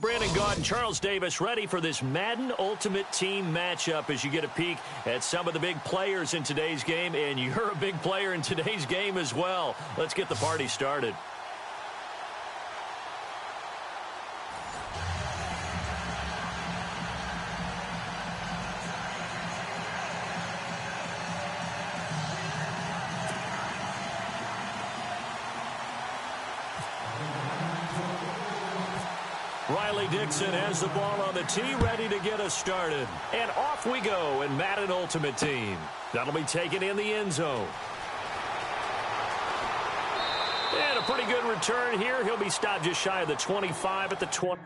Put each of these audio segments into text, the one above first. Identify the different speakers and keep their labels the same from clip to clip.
Speaker 1: Brandon Gaud and Charles Davis ready for this Madden Ultimate Team matchup as you get a peek at some of the big players in today's game, and you're a big player in today's game as well. Let's get the party started. Riley Dixon has the ball on the tee, ready to get us started. And off we go in Madden Ultimate Team. That'll be taken in the end zone. And a pretty good return here. He'll be stopped just shy of the 25 at the 20.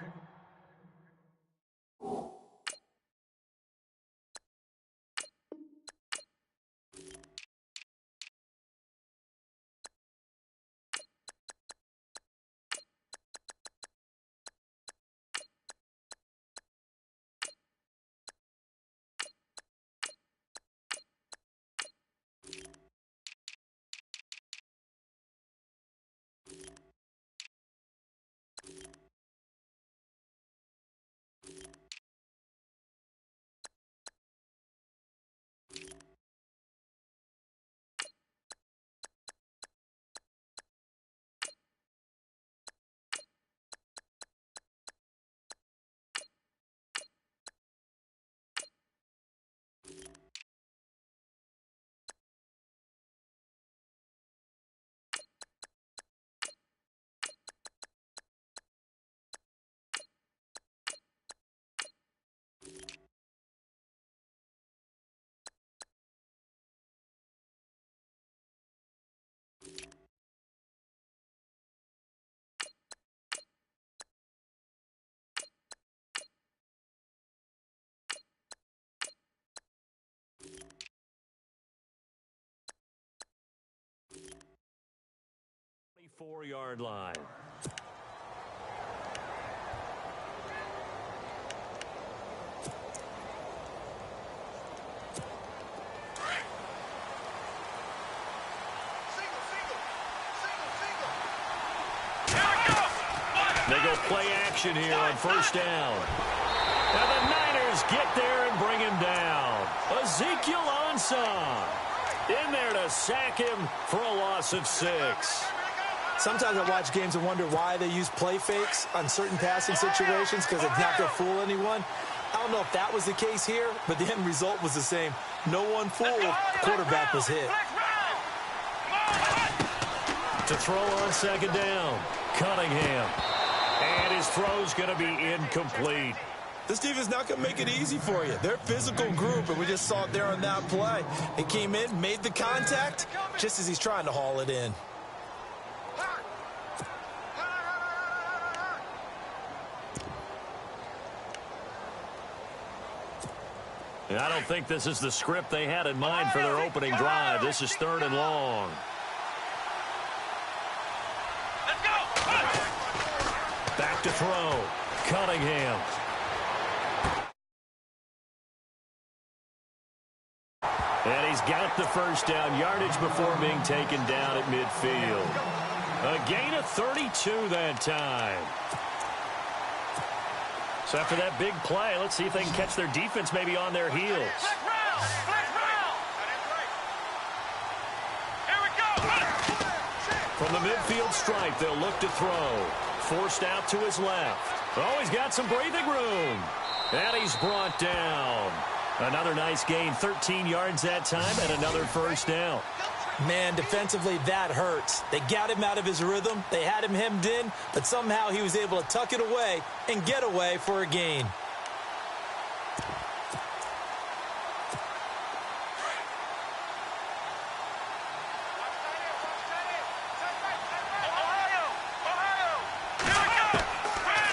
Speaker 1: Four-yard line. They go play action here on first down. And the Niners get there and bring him down. Ezekiel Ansah in there to sack him for a loss of 6.
Speaker 2: Sometimes I watch games and wonder why they use play fakes on certain passing situations, because it's not going to fool anyone. I don't know if that was the case here, but the end result was the same. No one fooled. The quarterback was hit.
Speaker 1: To throw on second down, Cunningham. And his throw's going to be incomplete.
Speaker 2: This defense is not going to make it easy for you. They're a physical group, and we just saw it there on that play. He came in, made the contact, just as he's trying to haul it in.
Speaker 1: And I don't think this is the script they had in mind for their opening drive. This is 3rd and long.
Speaker 3: Let's go.
Speaker 1: Back to throw. Cunningham. And he's got the first down yardage before being taken down at midfield. A gain of 32 that time. So after that big play, let's see if they can catch their defense maybe on their heels.
Speaker 3: Here we go.
Speaker 1: From the midfield stripe, they'll look to throw. Forced out to his left. Oh, he's got some breathing room. And he's brought down. Another nice gain, 13 yards that time, and another first down.
Speaker 2: Man, defensively, that hurts. They got him out of his rhythm. They had him hemmed in, but somehow he was able to tuck it away and get away for a gain.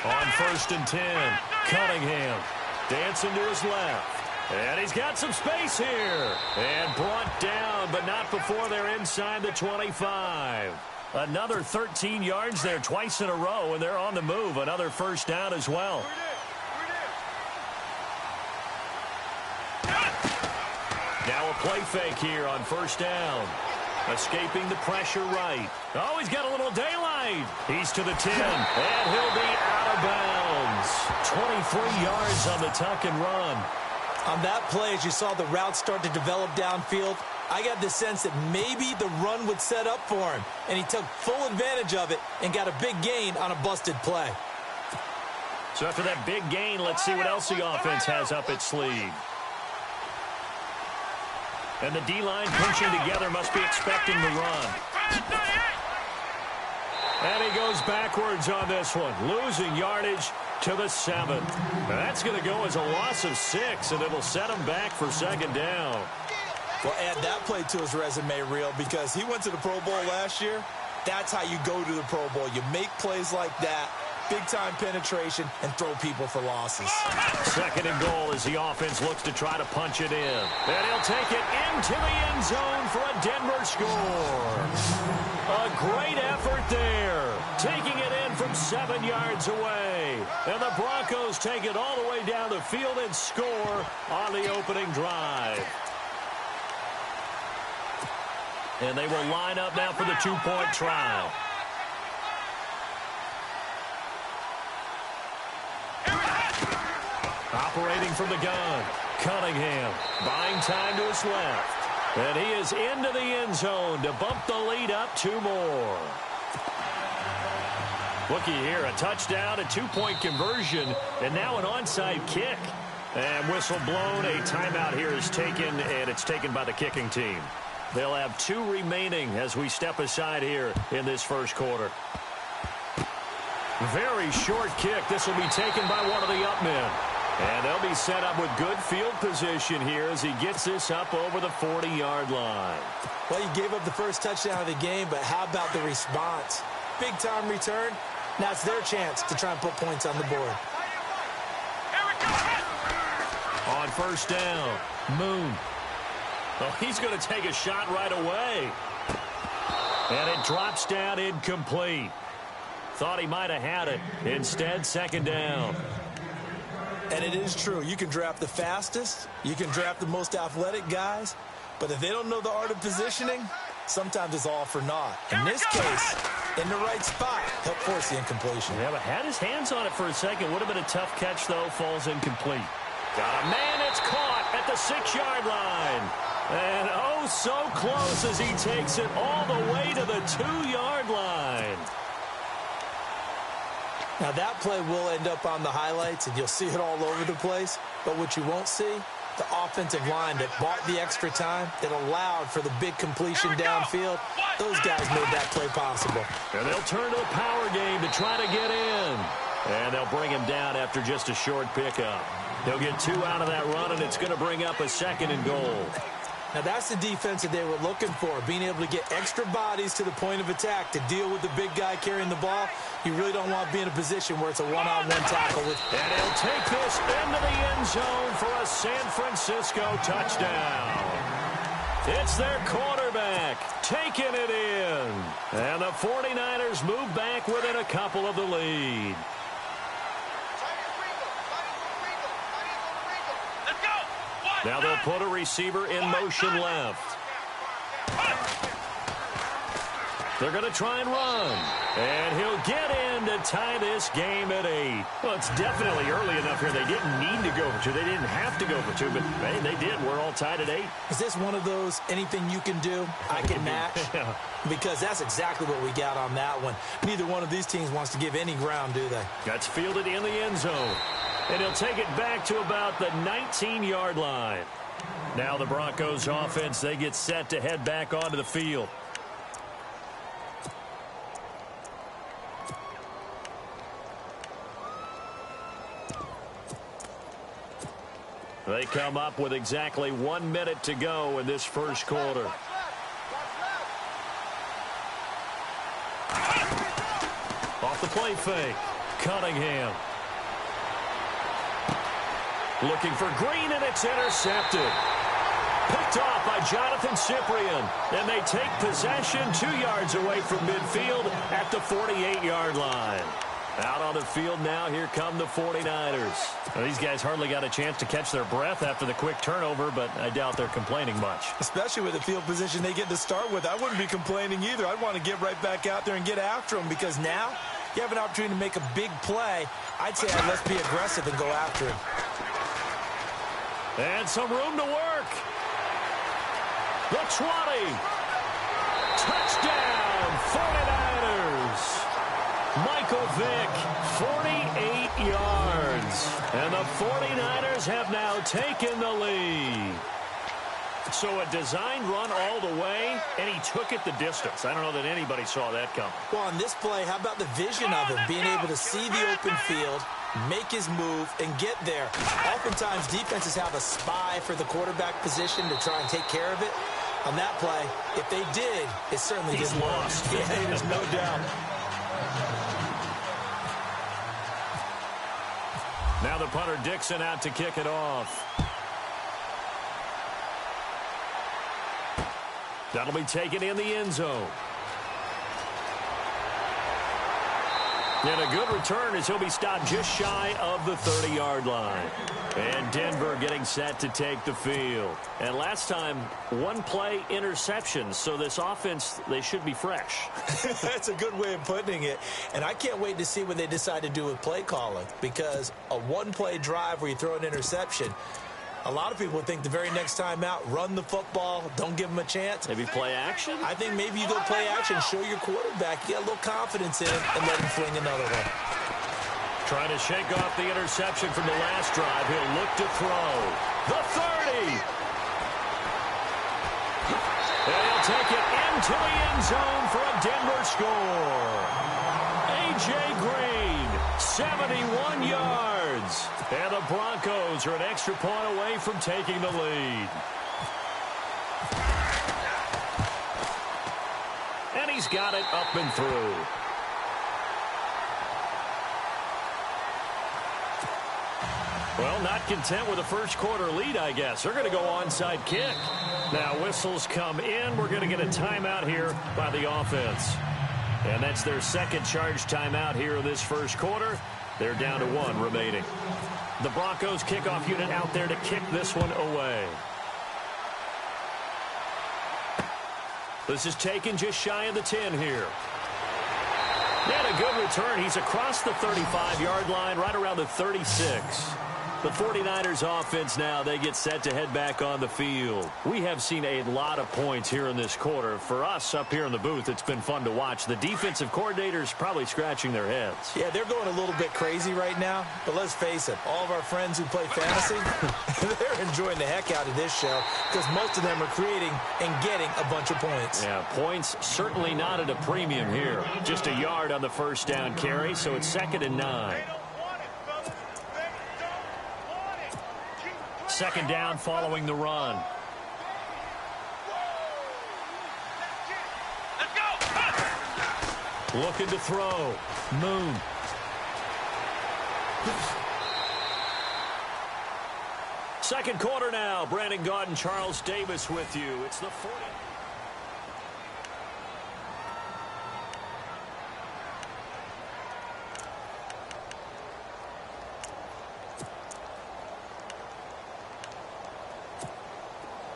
Speaker 1: On 1st and 10, Cunningham dancing to his left. And he's got some space here. And brought down, but not before they're inside the 25. Another 13 yards there twice in a row, and they're on the move. Another first down as well. Now a play fake here on first down. Escaping the pressure right. Oh, he's got a little daylight. He's to the 10, and he'll be out of bounds. wins. 23 yards on the tuck and run.
Speaker 2: On that play, as you saw the route start to develop downfield, I got the sense that maybe the run would set up for him, and he took full advantage of it and got a big gain on a busted play.
Speaker 1: So after that big gain, let's see what else the offense has up its sleeve. And the D-line punching together, must be expecting the run. And he goes backwards on this one, losing yardage to the 7. That's going to go as a loss of 6, and it'll set him back for second down.
Speaker 2: Well, add that play to his resume reel because he went to the Pro Bowl last year. That's how you go to the Pro Bowl. You make plays like that, big-time penetration, and throw people for losses.
Speaker 1: Second and goal as the offense looks to try to punch it in. And he'll take it into the end zone for a Denver score. A great effort there, taking it in from 7 yards away. And the Broncos take it all the way down the field and score on the opening drive. And they will line up now for the two-point try. Operating from the gun, Cunningham buying time to his left. And he is into the end zone to bump the lead up 2 more. Looky here, a touchdown, a two-point conversion, and now an onside kick. And whistle blown, a timeout here is taken, and it's taken by the kicking team. They'll have 2 remaining as we step aside here in this first quarter. Very short kick. This will be taken by one of the up men. And they'll be set up with good field position here as he gets this up over the 40-yard line.
Speaker 2: Well, he gave up the first touchdown of the game, but how about the response? Big-time return. Now it's their chance to try and put points on the board.
Speaker 1: On first down, Moon. Oh, he's going to take a shot right away. And it drops down incomplete. Thought he might have had it. Instead, second down.
Speaker 2: And it is true. You can draft the fastest. You can draft the most athletic guys. But if they don't know the art of positioning, sometimes it's all for naught. In this case, in the right spot, help force the incompletion.
Speaker 1: Yeah, but had his hands on it for a second. Would have been a tough catch, though. Falls incomplete. Got a man that's caught at the 6-yard line. And oh, so close as he takes it all the way to the 2-yard line.
Speaker 2: Now, that play will end up on the highlights, and you'll see it all over the place. But what you won't see, the offensive line that bought the extra time, that allowed for the big completion downfield, those guys made that play possible.
Speaker 1: And they'll turn to the power game to try to get in. And they'll bring him down after just a short pickup. They'll get 2 out of that run, and it's going to bring up a second and goal.
Speaker 2: Now, that's the defense that they were looking for, being able to get extra bodies to the point of attack to deal with the big guy carrying the ball. You really don't want to be in a position where it's a one-on-one tackle.
Speaker 1: And he'll take this into the end zone for a San Francisco touchdown. It's their quarterback taking it in. And the 49ers move back within a couple of the lead. Now they'll put a receiver in motion left. They're going to try and run. And he'll get in to tie this game at 8. Well, it's definitely early enough here. They didn't need to go for 2. They didn't have to go for 2, but hey, they did. We're all tied at 8.
Speaker 2: Is this one of those anything you can do, I can match?
Speaker 1: Yeah.
Speaker 2: Because that's exactly what we got on that one. Neither one of these teams wants to give any ground, do they?
Speaker 1: That's fielded in the end zone. And he'll take it back to about the 19-yard line. Now the Broncos offense, they get set to head back onto the field. They come up with exactly 1 minute to go in this first quarter. Off the play fake, Cunningham. Looking for Green, and it's intercepted. Picked off by Jonathan Cyprien. And they take possession 2 yards away from midfield at the 48-yard line. Out on the field now, here come the 49ers. Now, these guys hardly got a chance to catch their breath after the quick turnover, but I doubt they're complaining much.
Speaker 2: Especially with the field position they get to start with. I wouldn't be complaining either. I'd want to get right back out there and get after them because now you have an opportunity to make a big play, I'd say let's be aggressive and go after him.
Speaker 1: And some room to work. The 20. Touchdown, 49ers. Michael Vick, 48 yards. And the 49ers have now taken the lead. So a designed run all the way, and he took it the distance. I don't know that anybody saw that coming.
Speaker 2: Well, on this play, how about the vision of him, being able to see the open field, make his move, and get there. Oftentimes, defenses have a spy for the quarterback position to try and take care of it. On that play, if they did, it certainly didn't work. Yeah, there's no doubt.
Speaker 1: Now the punter Dixon out to kick it off. That'll be taken in the end zone. And a good return as he'll be stopped just shy of the 30-yard line. And Denver getting set to take the field. And last time, one play interception. So this offense, they should be fresh.
Speaker 2: That's a good way of putting it. And I can't wait to see what they decide to do with play calling. Because a one-play drive where you throw an interception, a lot of people think the very next time out, run the football, don't give them a chance.
Speaker 1: Maybe play action?
Speaker 2: I think maybe you go play action, show your quarterback, get a little confidence in him, and let him fling another one.
Speaker 1: Trying to shake off the interception from the last drive. He'll look to throw. The 30. And he'll take it into the end zone for a Denver score. A.J. Green, 71 yards. And the Broncos are an extra point away from taking the lead. And he's got it up and through. Well, not content with a first quarter lead, I guess. They're going to go onside kick. Now whistles come in. We're going to get a timeout here by the offense. And that's their second charge timeout here in this first quarter. They're down to one remaining. The Broncos kickoff unit out there to kick this one away. This is taken just shy of the 10 here. And a good return. He's across the 35-yard line, right around the 36. The 49ers offense now, they get set to head back on the field. We have seen a lot of points here in this quarter. For us up here in the booth, it's been fun to watch. The defensive coordinators probably scratching their heads.
Speaker 2: Yeah, they're going a little bit crazy right now. But let's face it, all of our friends who play fantasy, they're enjoying the heck out of this show because most of them are creating and getting a bunch of points.
Speaker 1: Yeah, points certainly not at a premium here. Just a yard on the first down carry, so it's 2nd and 9. Second down following the run.
Speaker 3: Let's go.
Speaker 1: Looking to throw. Moon. Second quarter now. Brandon Gaudin and Charles Davis with you. It's the 40.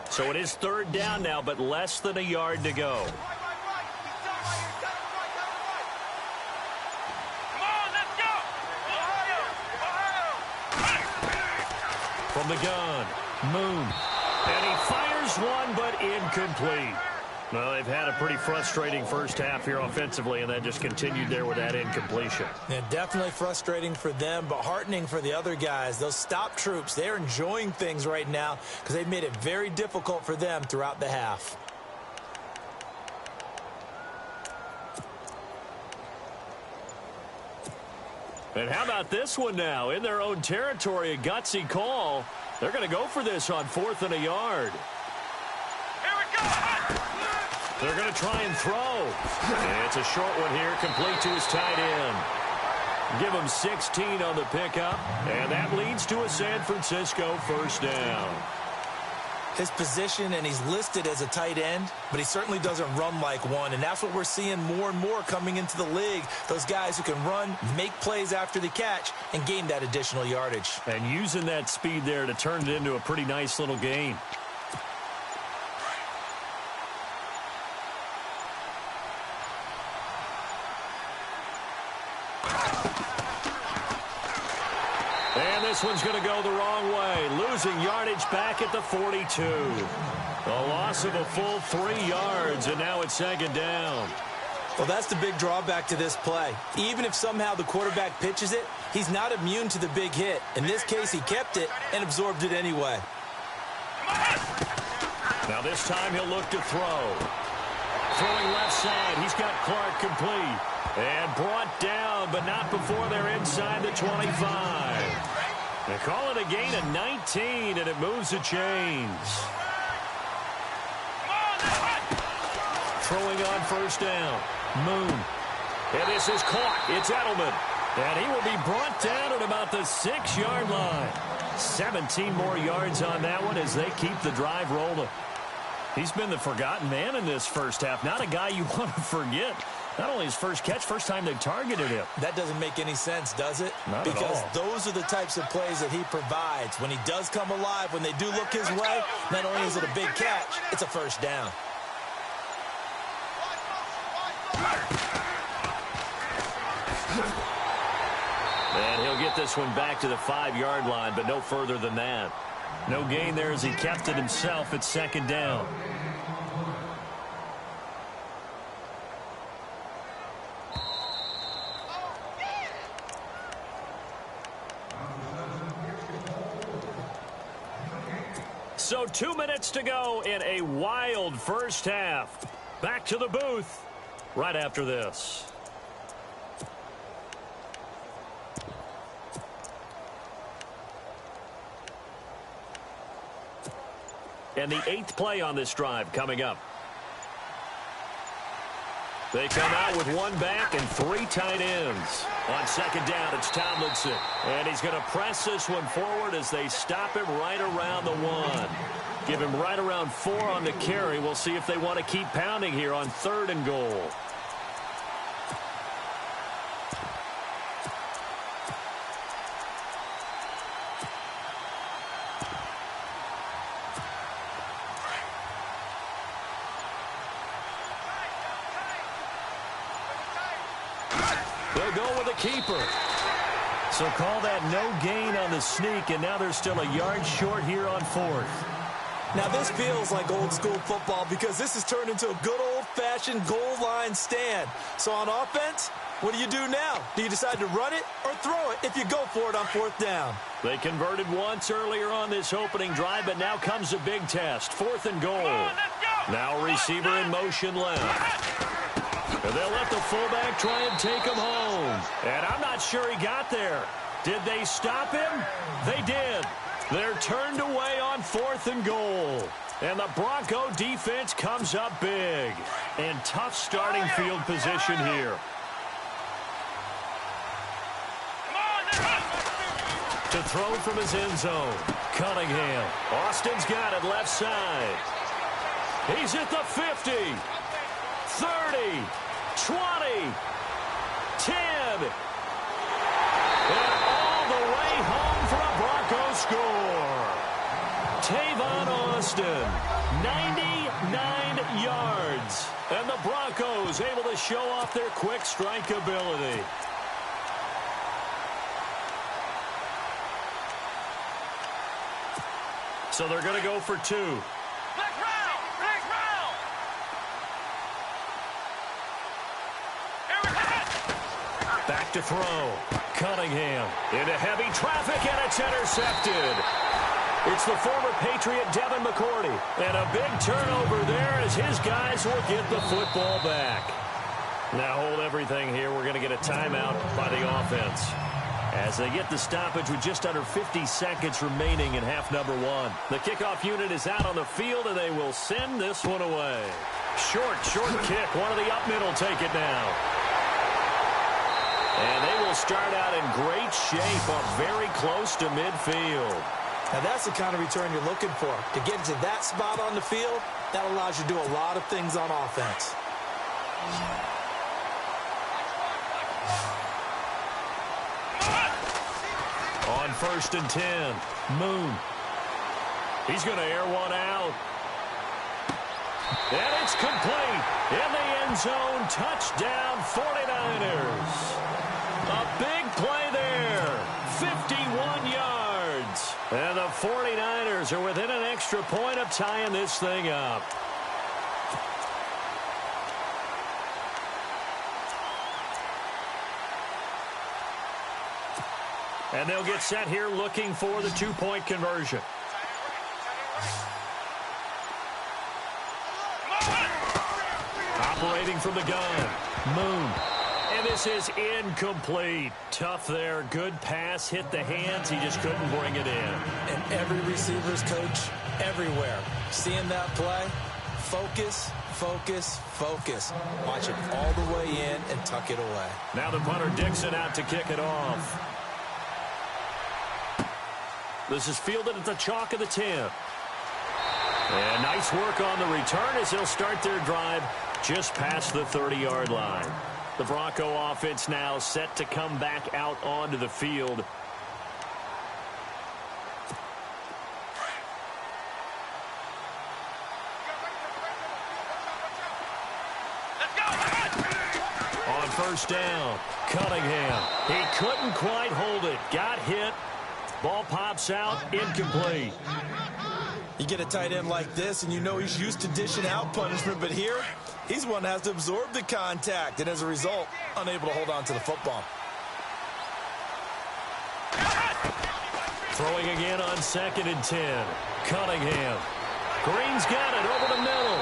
Speaker 1: So it is third down now, but less than a yard to go.
Speaker 3: Come on, let's go.
Speaker 1: From the gun, Moon. And he fires one, but incomplete. Well, they've had a pretty frustrating first half here offensively, and that just continued there with that incompletion.
Speaker 2: Yeah, definitely frustrating for them, but heartening for the other guys. Those stop troops, they're enjoying things right now because they've made it very difficult for them throughout the half.
Speaker 1: And how about this one now? In their own territory, a gutsy call. They're going to go for this on 4th and a yard.
Speaker 3: Here we go.
Speaker 1: They're going to try and throw. And it's a short one here, complete to his tight end. Give him 16 on the pickup, and that leads to a San Francisco first down.
Speaker 2: His position, and he's listed as a tight end, but he certainly doesn't run like one, and that's what we're seeing more and more coming into the league. Those guys who can run, make plays after the catch, and gain that additional yardage.
Speaker 1: And using that speed there to turn it into a pretty nice little gain. this one's going to go the wrong way. Losing yardage back at the 42. A loss of a full 3 yards, and now it's second down.
Speaker 2: Well, that's the big drawback to this play. Even if somehow the quarterback pitches it, he's not immune to the big hit. In this case, he kept it and absorbed it anyway.
Speaker 1: Now this time he'll look to throw. Throwing left side, he's got Clark complete. And brought down, but not before they're inside the 25. They call it a gain of 19, and it moves the chains. Throwing on first down. Moon. And this is caught. It's Edelman. And he will be brought down at about the 6-yard line. 17 more yards on that one as they keep the drive rolling. He's been the forgotten man in this first half. Not a guy you want to forget. Not only his first catch, first time they targeted him.
Speaker 2: That doesn't make any sense, does it?
Speaker 1: Not at all.
Speaker 2: Because those are the types of plays that he provides. When he does come alive, when they do look his way, not only is it a big catch, it's a first down.
Speaker 1: And he'll get this one back to the 5-yard line, but no further than that. No gain there as he kept it himself at second down. So 2 minutes to go in a wild first half. Back to the booth right after this. And the 8th play on this drive coming up. They come out with 1 back and 3 tight ends. On second down, it's Tomlinson. And he's going to press this one forward as they stop him right around the 1. Give him right around 4 on the carry. We'll see if they want to keep pounding here on 3rd and goal. They'll go with a keeper. So call that no gain on the sneak, and now they're still a yard short here on 4th.
Speaker 2: Now this feels like old school football because this has turned into a good old-fashioned goal line stand. So on offense, what do you do now? Do you decide to run it or throw it if you go for it on 4th down?
Speaker 1: They converted once earlier on this opening drive, but now comes a big test. 4th and goal. Now receiver in motion left. And they'll let the fullback try and take him home. And I'm not sure he got there. Did they stop him? They did. They're turned away on 4th and goal. And the Bronco defense comes up big. And tough starting field position here. To throw from his end zone. Cunningham. Austin's got it left side. He's at the 50. 30, 20, 10, and all the way home for a Broncos score. Tavon Austin, 99 yards, and the Broncos able to show off their quick strike ability. So they're going to go for 2. Back to throw. Cunningham into heavy traffic, and it's intercepted. It's the former Patriot Devin McCourty. And a big turnover there as his guys will get the football back. Now hold everything here. We're going to get a timeout by the offense. As they get the stoppage with just under 50 seconds remaining in half number 1. The kickoff unit is out on the field, and they will send this one away. Short kick. One of the up middle take it now. And they will start out in great shape up very close to midfield.
Speaker 2: Now that's the kind of return you're looking for. To get to that spot on the field, that allows you to do a lot of things on offense.
Speaker 1: On 1st and 10, Moon. He's going to air one out. And it's complete. In the end zone, touchdown 49ers. A big play there. 51 yards. 49ers are within an extra point of tying this thing up. And they'll get set here looking for the two-point conversion. Operating from the gun. Moon. And this is incomplete. Tough there. Good pass. Hit the hands. He just couldn't bring it in.
Speaker 2: And every receiver's coach everywhere. Seeing that play, focus, focus, focus. Watch it all the way in and tuck it away.
Speaker 1: Now the punter Dixon out to kick it off. This is fielded at the chalk of the 10. And nice work on the return as they'll start their drive just past the 30-yard line. The Bronco offense now set to come back out onto the field. On first down, Cunningham. He couldn't quite hold it. Got hit. Ball pops out, incomplete.
Speaker 2: You get a tight end like this, and you know he's used to dishing out punishment, but here, he's one that has to absorb the contact, and as a result, unable to hold on to the football.
Speaker 1: Throwing again on 2nd and 10. Cunningham. Green's got it over the middle.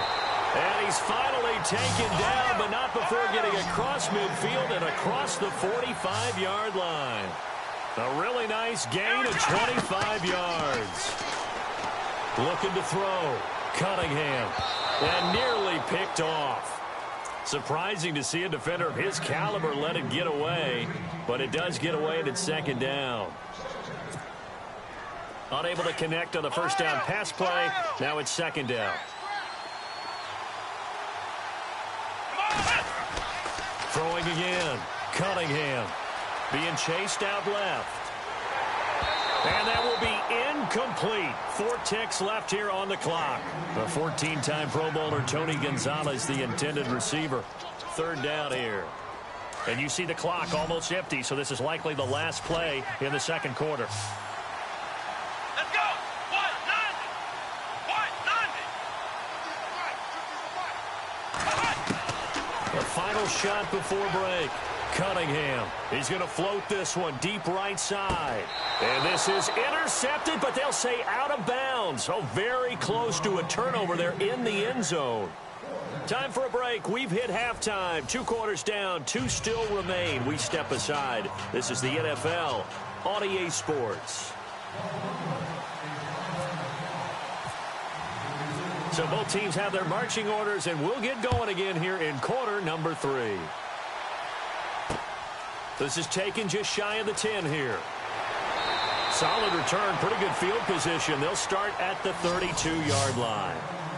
Speaker 1: And he's finally taken down, but not before getting across midfield and across the 45-yard line. A really nice gain of 25 yards. Looking to throw. Cunningham. And nearly picked off. Surprising to see a defender of his caliber let it get away, but it does get away and it's 2nd down. Unable to connect on the first down pass play. Now it's 2nd down. Throwing again. Cunningham. Being chased out left. And that will be incomplete. 4 ticks left here on the clock. The 14-time Pro Bowler Tony Gonzalez, the intended receiver. 3rd down here. And you see the clock almost empty, so this is likely the last play in the 2nd quarter.
Speaker 3: Let's go! 190!
Speaker 1: The final shot before break. Cunningham. He's going to float this one deep right side. And this is intercepted, but they'll say out of bounds. Oh, very close to a turnover there in the end zone. Time for a break. We've hit halftime. 2 quarters down. 2 still remain. We step aside. This is the NFL on EA Sports. So both teams have their marching orders, and we'll get going again here in quarter number 3. This is taken just shy of the 10 here. Solid return, pretty good field position. They'll start at the 32-yard line.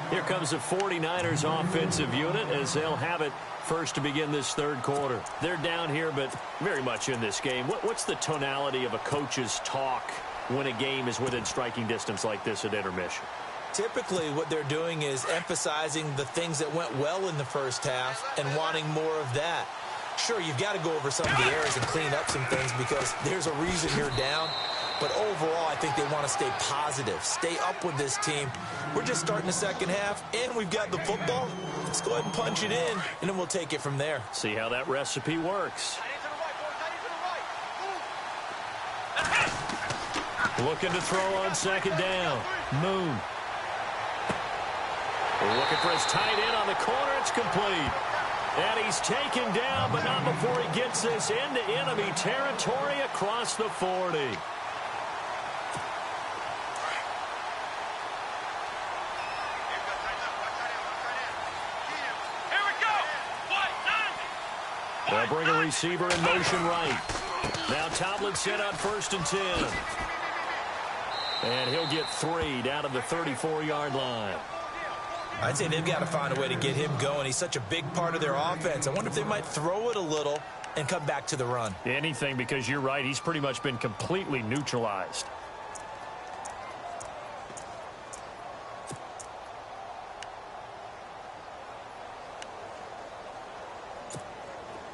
Speaker 1: Here comes the 49ers offensive unit as they'll have it first to begin this 3rd quarter. They're down here, but very much in this game. What's the tonality of a coach's talk when a game is within striking distance like this at intermission?
Speaker 2: Typically, what they're doing is emphasizing the things that went well in the first half and wanting more of that. Sure, you've got to go over some of the errors and clean up some things because there's a reason you're down. But overall, I think they want to stay positive, stay up with this team. We're just starting the 2nd half, and we've got the football. Let's go ahead and punch it in, and then we'll take it from there.
Speaker 1: See how that recipe works. Looking to throw on 2nd down. Moon. Looking for his tight end on the corner. It's complete. And he's taken down, but not before he gets this into enemy territory across the 40.
Speaker 3: Here we go! 190!
Speaker 1: They'll bring a receiver in motion right. Now Tomlin set on 1st and 10. And he'll get 3 down to the 34-yard line.
Speaker 2: I'd say they've got to find a way to get him going. He's such a big part of their offense. I wonder if they might throw it a little and come back to the run.
Speaker 1: Anything, because you're right. He's pretty much been completely neutralized.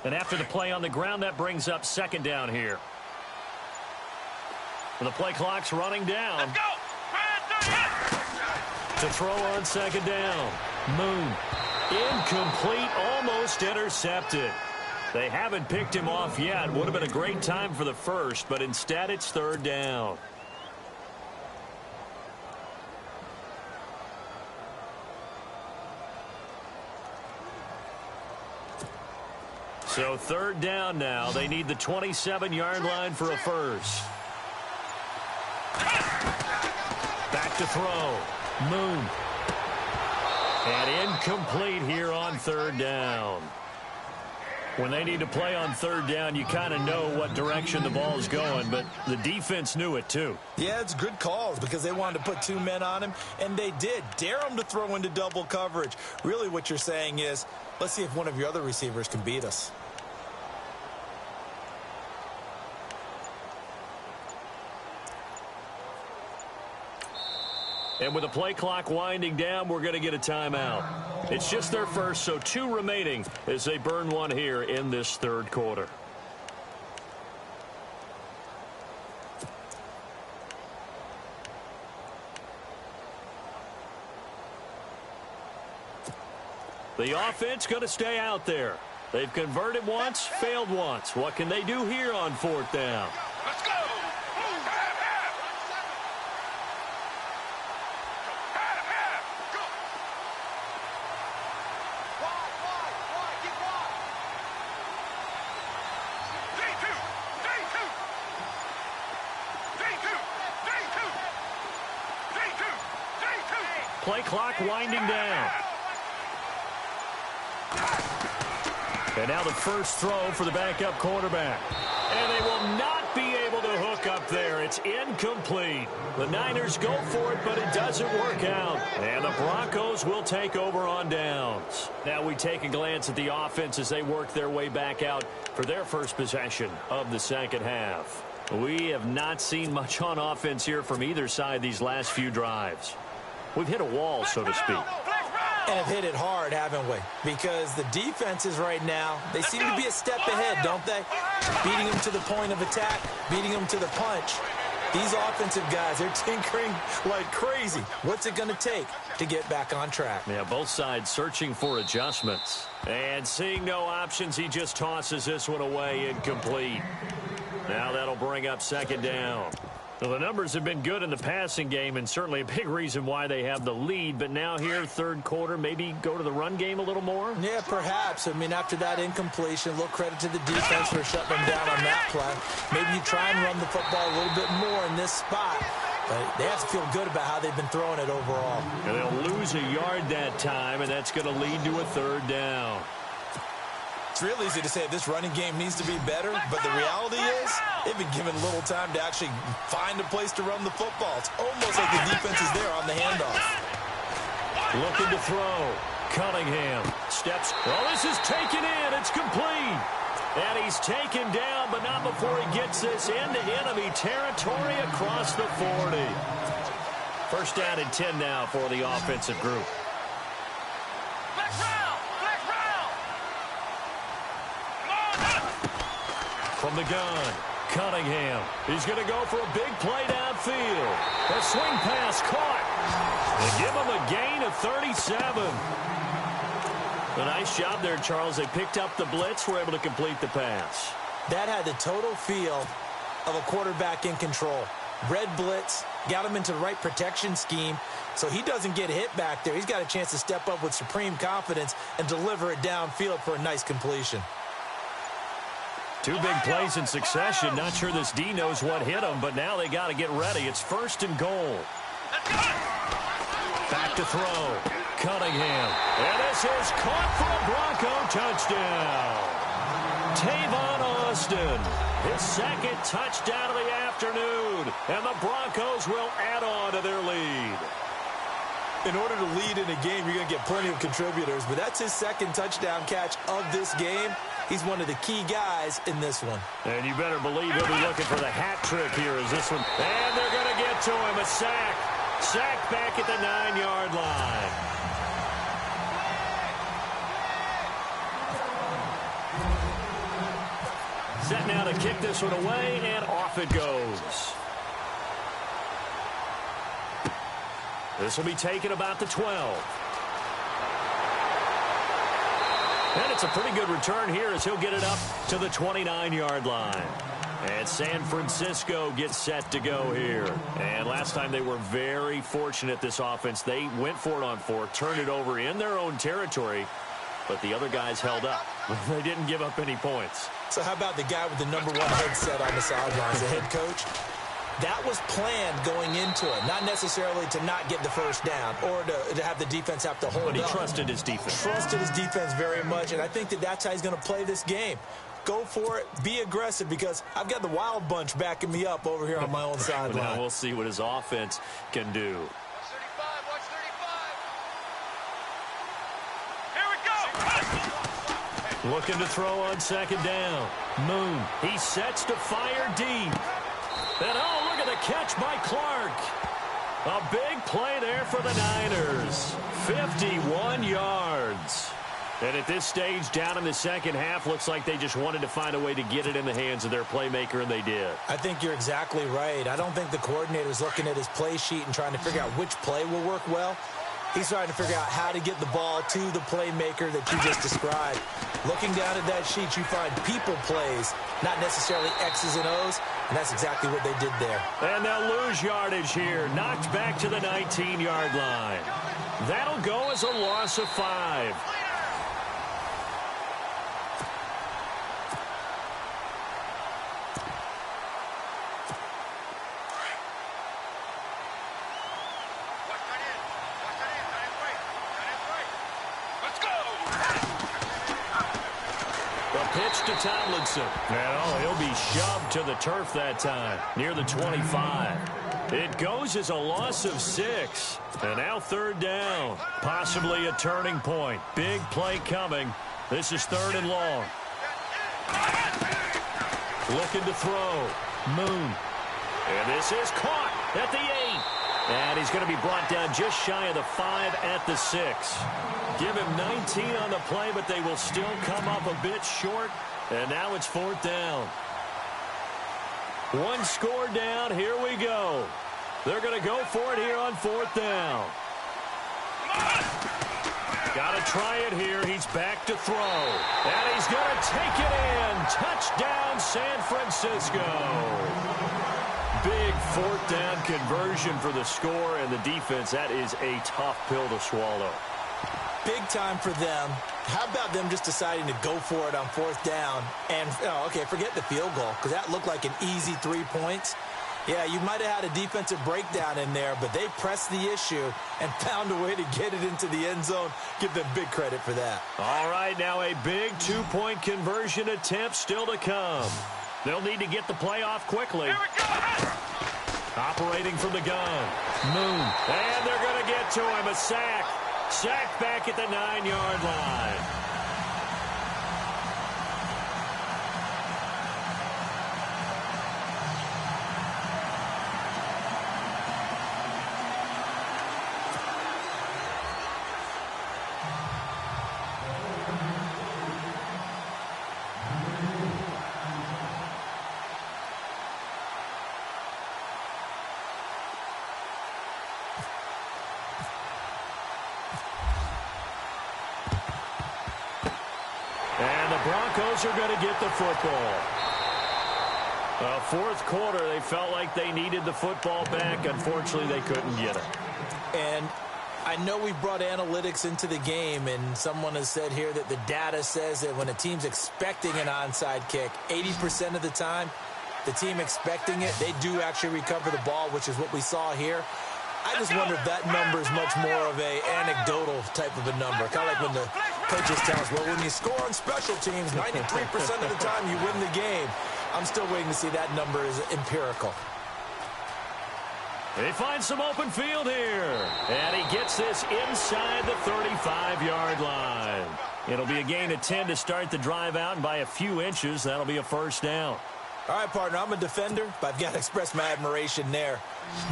Speaker 1: And after the play on the ground, that brings up 2nd down here. And the play clock's running down.
Speaker 3: Let's go!
Speaker 1: To throw on second down. Moon. Incomplete, almost intercepted. They haven't picked him off yet. Would have been a great time for the first, but instead it's third down. So third down now. They need the 27-yard line for a first. Back to throw. Moon. And incomplete here on third down. When they need to play on third down, you kind of know what direction the ball is going, but the defense knew it too.
Speaker 2: Yeah, it's good calls because they wanted to put 2 men on him, and they did. Dare him to throw into double coverage. Really what you're saying is, let's see if one of your other receivers can beat us.
Speaker 1: And with the play clock winding down, we're going to get a timeout. It's just their first, so 2 remaining as they burn one here in this third quarter. The offense going to stay out there. They've converted once, failed once. What can they do here on fourth down?
Speaker 3: Let's go.
Speaker 1: Play clock winding down. And now the first throw for the backup quarterback. And they will not be able to hook up there. It's incomplete. The Niners go for it, but it doesn't work out. And the Broncos will take over on downs. Now we take a glance at the offense as they work their way back out for their first possession of the second half. We have not seen much on offense here from either side these last few drives. We've hit a wall, so to speak.
Speaker 2: And have hit it hard, haven't we? Because the defenses right now, they seem to be a step ahead, don't they? Beating them to the point of attack, beating them to the punch. These offensive guys, they're tinkering like crazy. What's it going to take to get back on track?
Speaker 1: Yeah, both sides searching for adjustments. And seeing no options, he just tosses this one away, incomplete. Now that'll bring up second down. Well, the numbers have been good in the passing game and certainly a big reason why they have the lead. But now here, third quarter, maybe go to the run game a little more?
Speaker 2: Yeah, perhaps. I mean, after that incompletion, a little credit to the defense for shutting them down on that play. Maybe you try and run the football a little bit more in this spot. But they have to feel good about how they've been throwing it overall.
Speaker 1: And they'll lose a yard that time, and that's going to lead to a third down.
Speaker 2: It's real easy to say this running game needs to be better, but the reality is they've been given little time to actually find a place to run the football. It's almost like the defense is there on the handoff.
Speaker 1: Looking to throw. Cunningham steps. Oh, this is taken in. It's complete. And he's taken down, but not before he gets this into enemy territory across the 40. First down and 10 now for the offensive group. From the gun, Cunningham. He's going to go for a big play downfield. A swing pass caught. They give him a gain of 37. A nice job there, Charles. They picked up the blitz, were able to complete the pass.
Speaker 2: That had the total feel of a quarterback in control. Red blitz, got him into the right protection scheme, so he doesn't get hit back there. He's got a chance to step up with supreme confidence and deliver it downfield for a nice completion.
Speaker 1: 2 big plays in succession. Not sure this D knows what hit him, but now they got to get ready. It's first and goal. Back to throw. Cunningham. And this is caught for a Bronco touchdown. Tavon Austin. His second touchdown of the afternoon. And the Broncos will add on to their lead.
Speaker 2: In order to lead in a game, you're going to get plenty of contributors, but that's his second touchdown catch of this game. He's one of the key guys in this one.
Speaker 1: And you better believe he'll be looking for the hat trick here as this one. And they're going to get to him. A sack. Sack back at the 9-yard line. Set now to kick this one away, and off it goes. This will be taken about the 12. And it's a pretty good return here as he'll get it up to the 29-yard line. And San Francisco gets set to go here. And last time they were very fortunate, this offense. They went for it on 4, turned it over in their own territory, but the other guys held up. They didn't give up any points.
Speaker 2: So how about the guy with the #1 headset on the sidelines, the head coach? That was planned going into it, not necessarily to not get the first down or to have the defense have to hold up.
Speaker 1: But he trusted his defense.
Speaker 2: Trusted his defense very much, and I think that that's how he's going to play this game. Go for it, be aggressive, because I've got the wild bunch backing me up over here on my own sideline.
Speaker 1: Now we'll see what his offense can do.
Speaker 3: Watch 35, watch 35. Here we go.
Speaker 1: Looking to throw on second down. Moon, he sets to fire deep. And oh, look at the catch by Clark. A big play there for the Niners. 51 yards. And at this stage, down in the second half, looks like they just wanted to find a way to get it in the hands of their playmaker, and they did.
Speaker 2: I think you're exactly right. I don't think the coordinator's looking at his play sheet and trying to figure out which play will work well. He's trying to figure out how to get the ball to the playmaker that you just described. Looking down at that sheet, you find people plays, not necessarily X's and O's, and that's exactly what they did there.
Speaker 1: And they'll lose yardage here, knocked back to the 19-yard line. That'll go as a loss of 5. Pitch to Tomlinson. And oh, he'll be shoved to the turf that time, near the 25. It goes as a loss of 6. And now third down. Possibly a turning point. Big play coming. This is 3rd and long. Looking to throw. Moon. And this is caught at the 8. And he's going to be brought down just shy of the 5 at the 6. Give him 19 on the play, but they will still come up a bit short. And now it's 4th down. 1 score down. Here we go. They're going to go for it here on 4th down. Got to try it here. He's back to throw. And he's going to take it in. Touchdown, San Francisco. Big 4th down conversion for the score and the defense. That is a tough pill to swallow.
Speaker 2: Big time for them. How about them just deciding to go for it on 4th down? And, oh, okay, forget the field goal, because that looked like an easy 3 points. Yeah, you might have had a defensive breakdown in there, but they pressed the issue and found a way to get it into the end zone. Give them big credit for that.
Speaker 1: All right, now a big 2-point conversion attempt still to come. They'll need to get the play off quickly.
Speaker 3: Here we go.
Speaker 1: Operating from the gun. Moon. And they're going to get to him. A sack. Sacked back at the 9-yard line. And the Broncos are going to get the football. Fourth quarter, they felt like they needed the football back. Unfortunately, they couldn't get it.
Speaker 2: And I know we brought analytics into the game, and someone has said here that the data says that when a team's expecting an onside kick, 80% of the time, the team expecting it, they do actually recover the ball, which is what we saw here. I just wonder if that number is much more of a anecdotal type of a number. Kind of like when the coaches tell us, well, when you score on special teams, 93% of the time you win the game. I'm still waiting to see that number is empirical.
Speaker 1: They find some open field here. And he gets this inside the 35-yard line. It'll be a gain of 10 to start the drive out, and by a few inches, that'll be a first down.
Speaker 2: All right, partner, I'm a defender, but I've got to express my admiration there.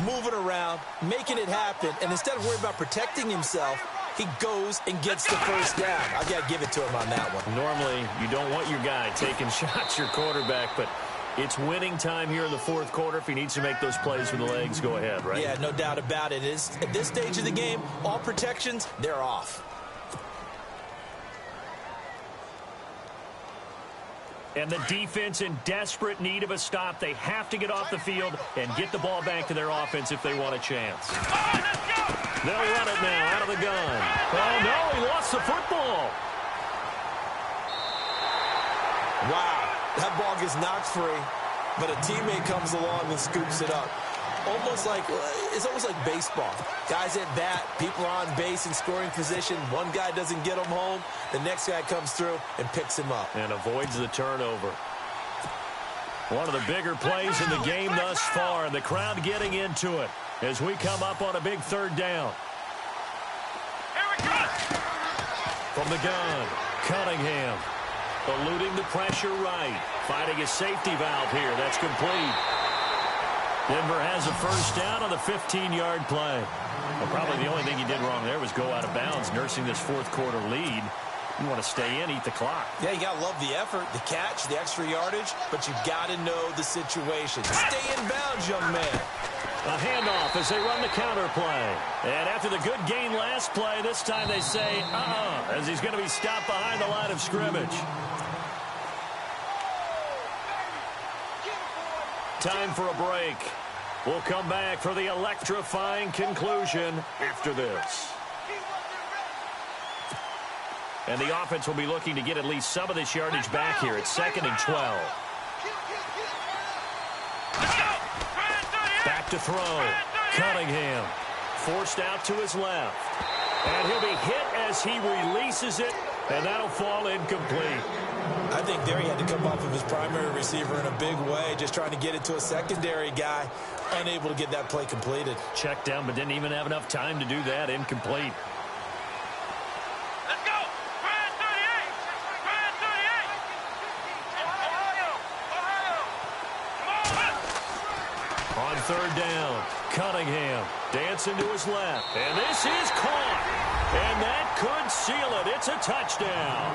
Speaker 2: Moving around, making it happen, and instead of worrying about protecting himself, he goes and gets the first down. I've got to give it to him on that one.
Speaker 1: Normally, you don't want your guy taking shots, your quarterback, but It's winning time here in the fourth quarter. If he needs to make those plays with the legs, go ahead, right?
Speaker 2: Yeah, no doubt about it. At this stage of the game, all protections, they're off.
Speaker 1: And the defense in desperate need of a stop. They have to get off the field and get the ball back to their offense if they want a chance. They'll run it now out of the gun. Oh, no, he lost the football.
Speaker 2: Wow, that ball gets knocked free, but a teammate comes along and scoops it up. It's almost like baseball. Guys at bat, people are on base in scoring position. One guy doesn't get him home. The next guy comes through and picks him up.
Speaker 1: And avoids the turnover. One of the bigger plays in the game thus far, and the crowd getting into it as we come up on a big third down.
Speaker 3: Here we go.
Speaker 1: From the gun, Cunningham. Eluding the pressure right. Finding a safety valve here. That's complete. Denver has a first down on the 15-yard play. Well, probably the only thing he did wrong there was go out of bounds, nursing this fourth quarter lead. You want to stay in, eat the clock.
Speaker 2: Yeah, you got to love the effort, the catch, the extra yardage, but you got to know the situation. Stay in bounds, young man.
Speaker 1: A handoff as they run the counter play. And after the good gain last play, this time they say, as he's going to be stopped behind the line of scrimmage. Time for a break. We'll come back for the electrifying conclusion after this. And the offense will be looking to get at least some of this yardage back here. It's 2nd and 12. Back to throw. Cunningham forced out to his left. And he'll be hit as he releases it, and that'll fall incomplete.
Speaker 2: I think there he had to come off of his primary receiver in a big way, just trying to get it to a secondary guy, unable to get that play completed.
Speaker 1: Checked down, but didn't even have enough time to do that. Incomplete.
Speaker 3: Let's go. Brand 38. Brand 38. Ohio. Come on.
Speaker 1: On third down, Cunningham dancing to his left. And this is caught. And that could seal it. It's a touchdown.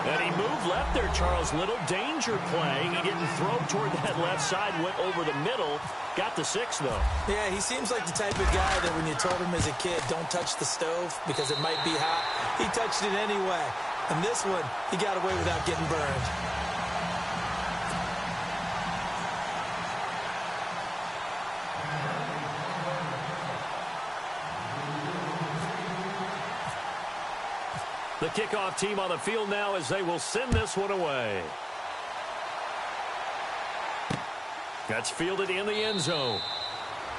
Speaker 1: And he moved left there, Charles. Little danger play. He didn't throw toward that left side, went over the middle. Got the 6, though.
Speaker 2: Yeah, he seems like the type of guy that when you told him as a kid, don't touch the stove because it might be hot, he touched it anyway. And this one, he got away without getting burned.
Speaker 1: The kickoff team on the field now as they will send this one away. That's fielded in the end zone.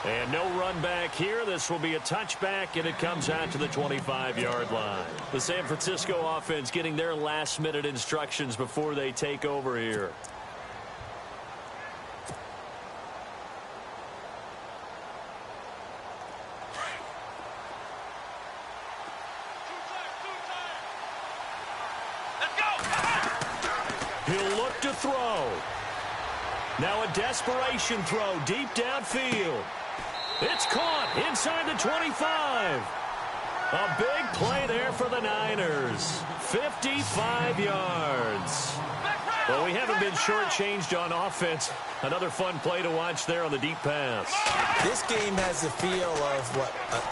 Speaker 1: And no run back here. This will be a touchback, and it comes out to the 25-yard line. The San Francisco offense getting their last-minute instructions before they take over here. He'll look to throw. Now a desperation throw deep downfield. It's caught inside the 25. A big play there for the Niners. 55 yards. Well, we haven't been shortchanged on offense. Another fun play to watch there on the deep pass.
Speaker 2: This game has the feel of,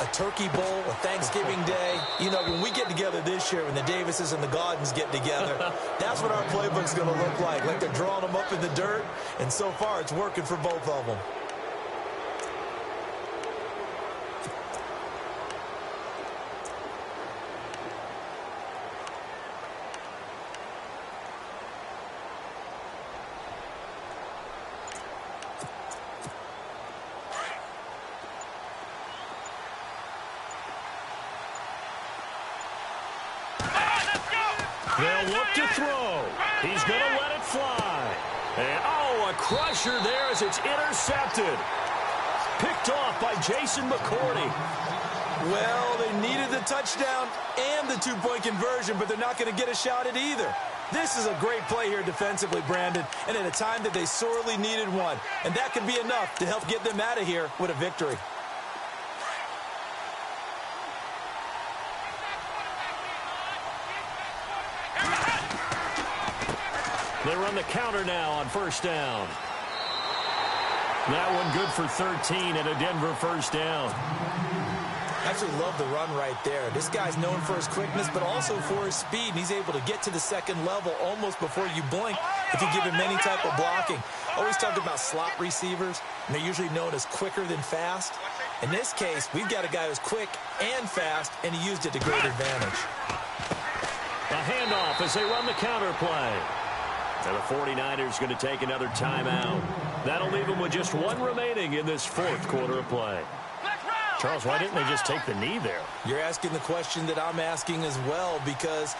Speaker 2: a turkey bowl, a Thanksgiving day. You know, when we get together this year, when the Davises and the Gaudens get together, that's what our playbook's going to look like they're drawing them up in the dirt, and so far it's working for both of them.
Speaker 1: They'll look to throw. He's going to let it fly. And, a crusher there as it's intercepted. Picked off by Jason McCourty.
Speaker 2: Well, they needed the touchdown and the two-point conversion, but they're not going to get a shot at either. This is a great play here defensively, Brandon, and at a time that they sorely needed one. And that could be enough to help get them out of here with a victory.
Speaker 1: They run the counter now on first down. That one good for 13 and a Denver first down.
Speaker 2: I actually love the run right there. This guy's known for his quickness, but also for his speed. And he's able to get to the second level almost before you blink if you give him any type of blocking. Always talked about slot receivers, and they're usually known as quicker than fast. In this case, we've got a guy who's quick and fast, and he used it to great advantage.
Speaker 1: A handoff as they run the counter play. And the 49ers going to take another timeout. That'll leave them with just one remaining in this fourth quarter of play. Charles, why didn't they just take the knee there?
Speaker 2: You're asking the question that I'm asking as well, because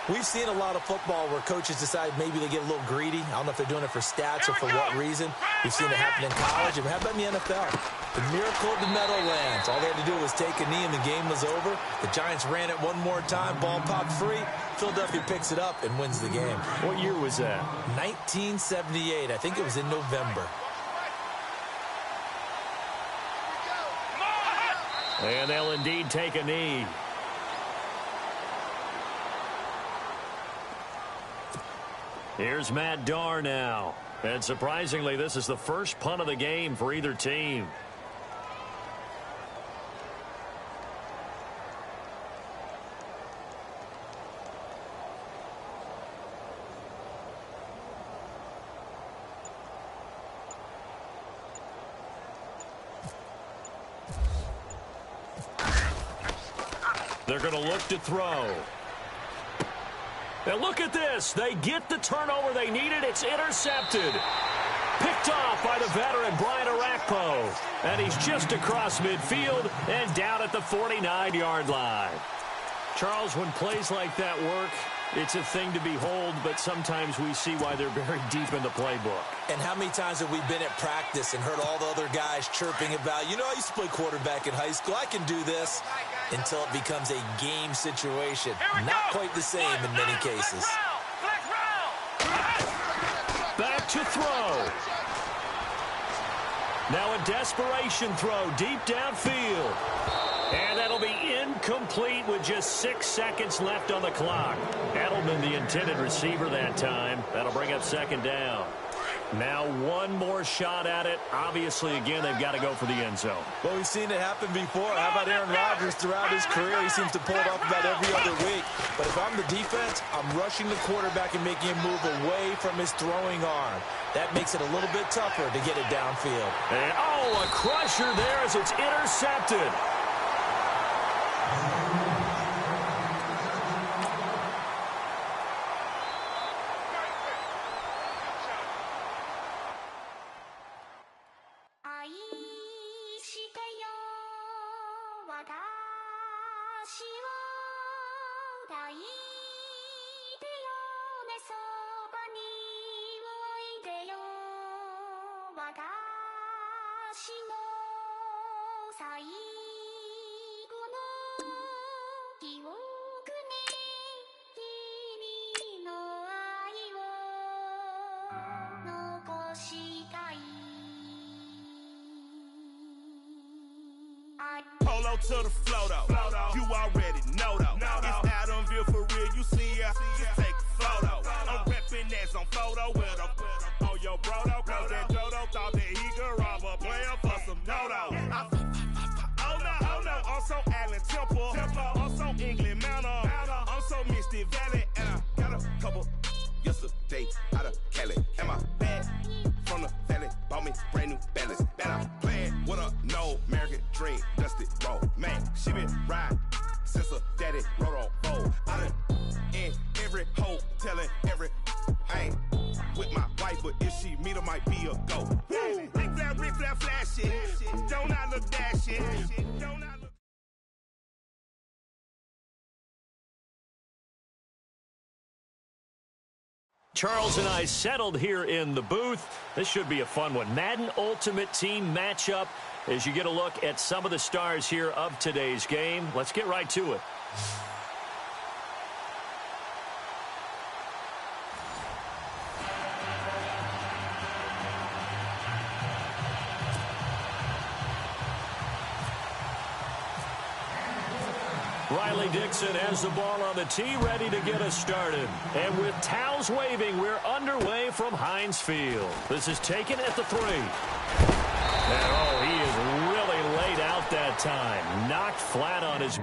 Speaker 2: we've seen a lot of football where coaches decide maybe they get a little greedy. I don't know if they're doing it for stats or for what reason. We've seen it happen in college. And how about in the NFL? The miracle of the Meadowlands. All they had to do was take a knee and the game was over. The Giants ran it one more time. Ball popped free. Philadelphia picks it up and wins the game.
Speaker 1: What year was that?
Speaker 2: 1978. I think it was in November.
Speaker 1: And they'll indeed take a knee. Here's Matt Darr now. And surprisingly, this is the first punt of the game for either team. They're going to look to throw. And look at this. They get the turnover they needed. It's intercepted. Picked off by the veteran, Brian Arakpo. And he's just across midfield and down at the 49-yard line. Charles, when plays like that work, it's a thing to behold, but sometimes we see why they're very deep in the playbook.
Speaker 2: And how many times have we been at practice and heard all the other guys chirping about, you know, I used to play quarterback in high school. I can do this, until it becomes a game situation. Not quite the same in many cases.
Speaker 1: Back to throw. Now a desperation throw deep downfield. And that'll be incomplete with just 6 seconds left on the clock. Edelman, the intended receiver that time. That'll bring up second down. Now one more shot at it. Obviously, again, they've got to go for the end zone.
Speaker 2: Well, we've seen it happen before. How about Aaron Rodgers throughout his career? He seems to pull it off about every other week. But if I'm the defense, I'm rushing the quarterback and making him move away from his throwing arm. That makes it a little bit tougher to get it downfield.
Speaker 1: And, oh, a crusher there as it's intercepted.
Speaker 4: Polo to the flow though. You already know though. It's Adamville for real. You see ya. Just take a photo. I'm reppin' that's on photo with a on your bro though. Cause that Jodo thought that he could rob a player for some no-no. Oh no. I'm so Allen Temple. I'm so England Mountain. I'm so Misty Valley. And I got a couple yesterday out of Cali. And my bag from the valley bought me brand new balance. And I'm playing with a no American dream. Dusty road. Man, she been riding since her daddy rode on road. I done in every hole telling every I ain't with my wife, but if she meet her, might be a go. Rick flat flashing. Don't I look dashing? Don't I look.
Speaker 1: Charles and I settled here in the booth. This should be a fun one. Madden Ultimate Team matchup as you get a look at some of the stars here of today's game. Let's get right to it. Riley Dixon has the ball on the tee, ready to get us started. And with towels waving, we're underway from Heinz Field. This is taken at the 3. And, oh, he is really laid out that time. Knocked flat on his...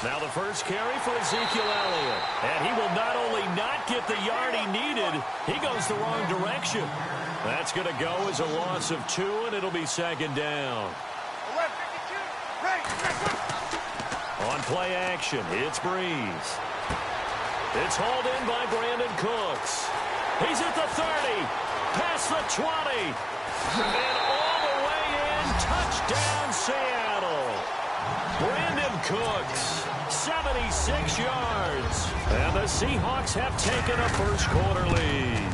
Speaker 1: Now the first carry for Ezekiel Elliott. And he will not only not get the yard he needed, he goes the wrong direction. That's going to go as a loss of 2, and it'll be second down. On play action, it's Breeze. It's hauled in by Brandon Cooks. He's at the 30, past the 20, and all the way in, touchdown Seattle. Brandon Cooks, 76 yards. And the Seahawks have taken a first-quarter lead.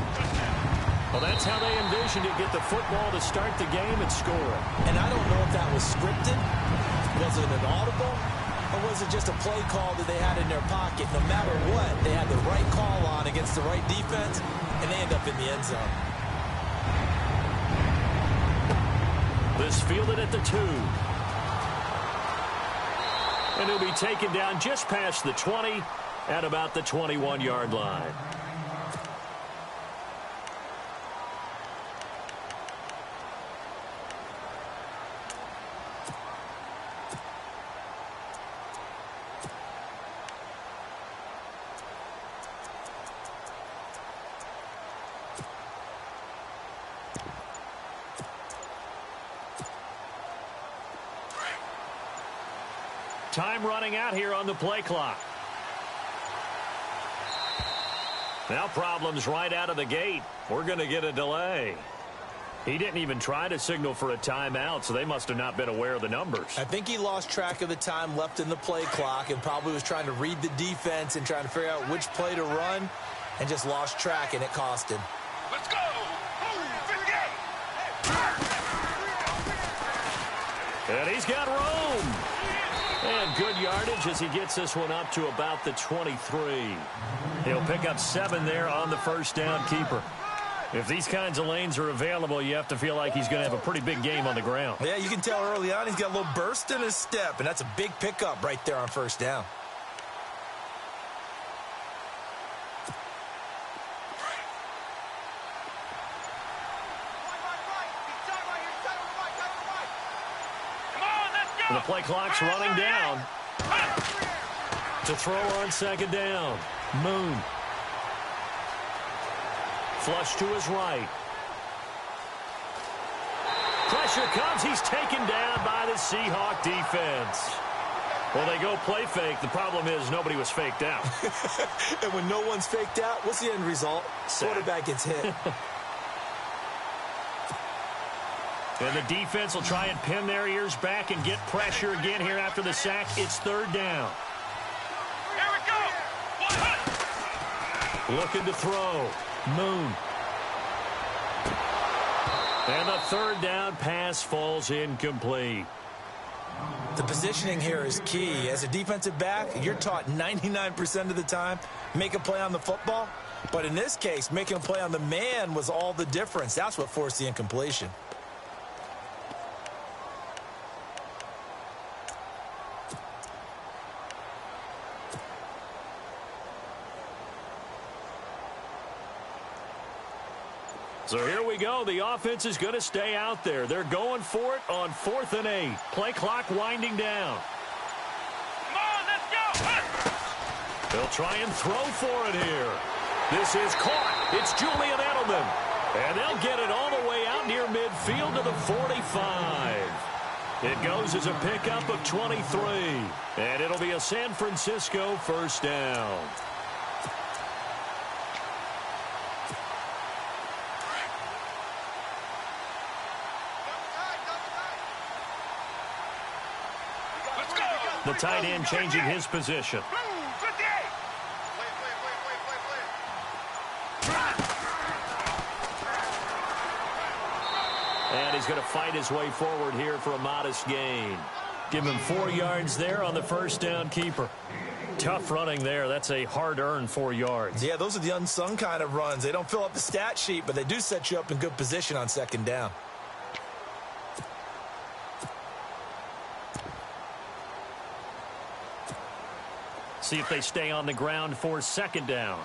Speaker 1: Well, that's how they envisioned it, get the football to start the game and score.
Speaker 2: And I don't know if that was scripted. Was it an audible? Or was it just a play call that they had in their pocket? No matter what, they had the right call on against the right defense, and they end up in the end zone.
Speaker 1: This fielded at the 2. And he'll be taken down just past the 20 at about the 21-yard line. Time running out here on the play clock. Now problems right out of the gate. We're going to get a delay. He didn't even try to signal for a timeout, so they must have not been aware of the numbers.
Speaker 2: I think he lost track of the time left in the play clock and probably was trying to read the defense and trying to figure out which play to run and just lost track, and it cost him.
Speaker 3: Let's go!
Speaker 1: And he's got room. And good yardage as he gets this one up to about the 23. He'll pick up 7 there on the first down keeper. If these kinds of lanes are available, you have to feel like he's going to have a pretty big game on the ground.
Speaker 2: Yeah, you can tell early on he's got a little burst in his step, and that's a big pickup right there on first down.
Speaker 1: And the play clock's running down. To throw on second down. Moon. Flush to his right. Pressure comes. He's taken down by the Seahawk defense. Well, they go play fake. The problem is nobody was faked out.
Speaker 2: And when no one's faked out, what's the end result?
Speaker 1: Sack.
Speaker 2: Quarterback gets hit.
Speaker 1: And the defense will try and pin their ears back and get pressure again here after the sack. It's third down.
Speaker 3: Here we go!
Speaker 1: Looking to throw. Moon. And the third down pass falls incomplete.
Speaker 2: The positioning here is key. As a defensive back, you're taught 99% of the time, make a play on the football. But in this case, making a play on the man was all the difference. That's what forced the incompletion.
Speaker 1: So here we go. The offense is going to stay out there. They're going for it on 4th and 8. Play clock winding down.
Speaker 3: Come on, let's go!
Speaker 1: They'll try and throw for it here. This is caught. It's Julian Edelman. And they'll get it all the way out near midfield to the 45. It goes as a pickup of 23. And it'll be a San Francisco first down. The tight end changing his position. And he's going to fight his way forward here for a modest gain. Give him 4 yards there on the first down keeper. Tough running there. That's a hard-earned 4 yards.
Speaker 2: Yeah, those are the unsung kind of runs. They don't fill up the stat sheet, but they do set you up in good position on second down.
Speaker 1: See if they stay on the ground for second down.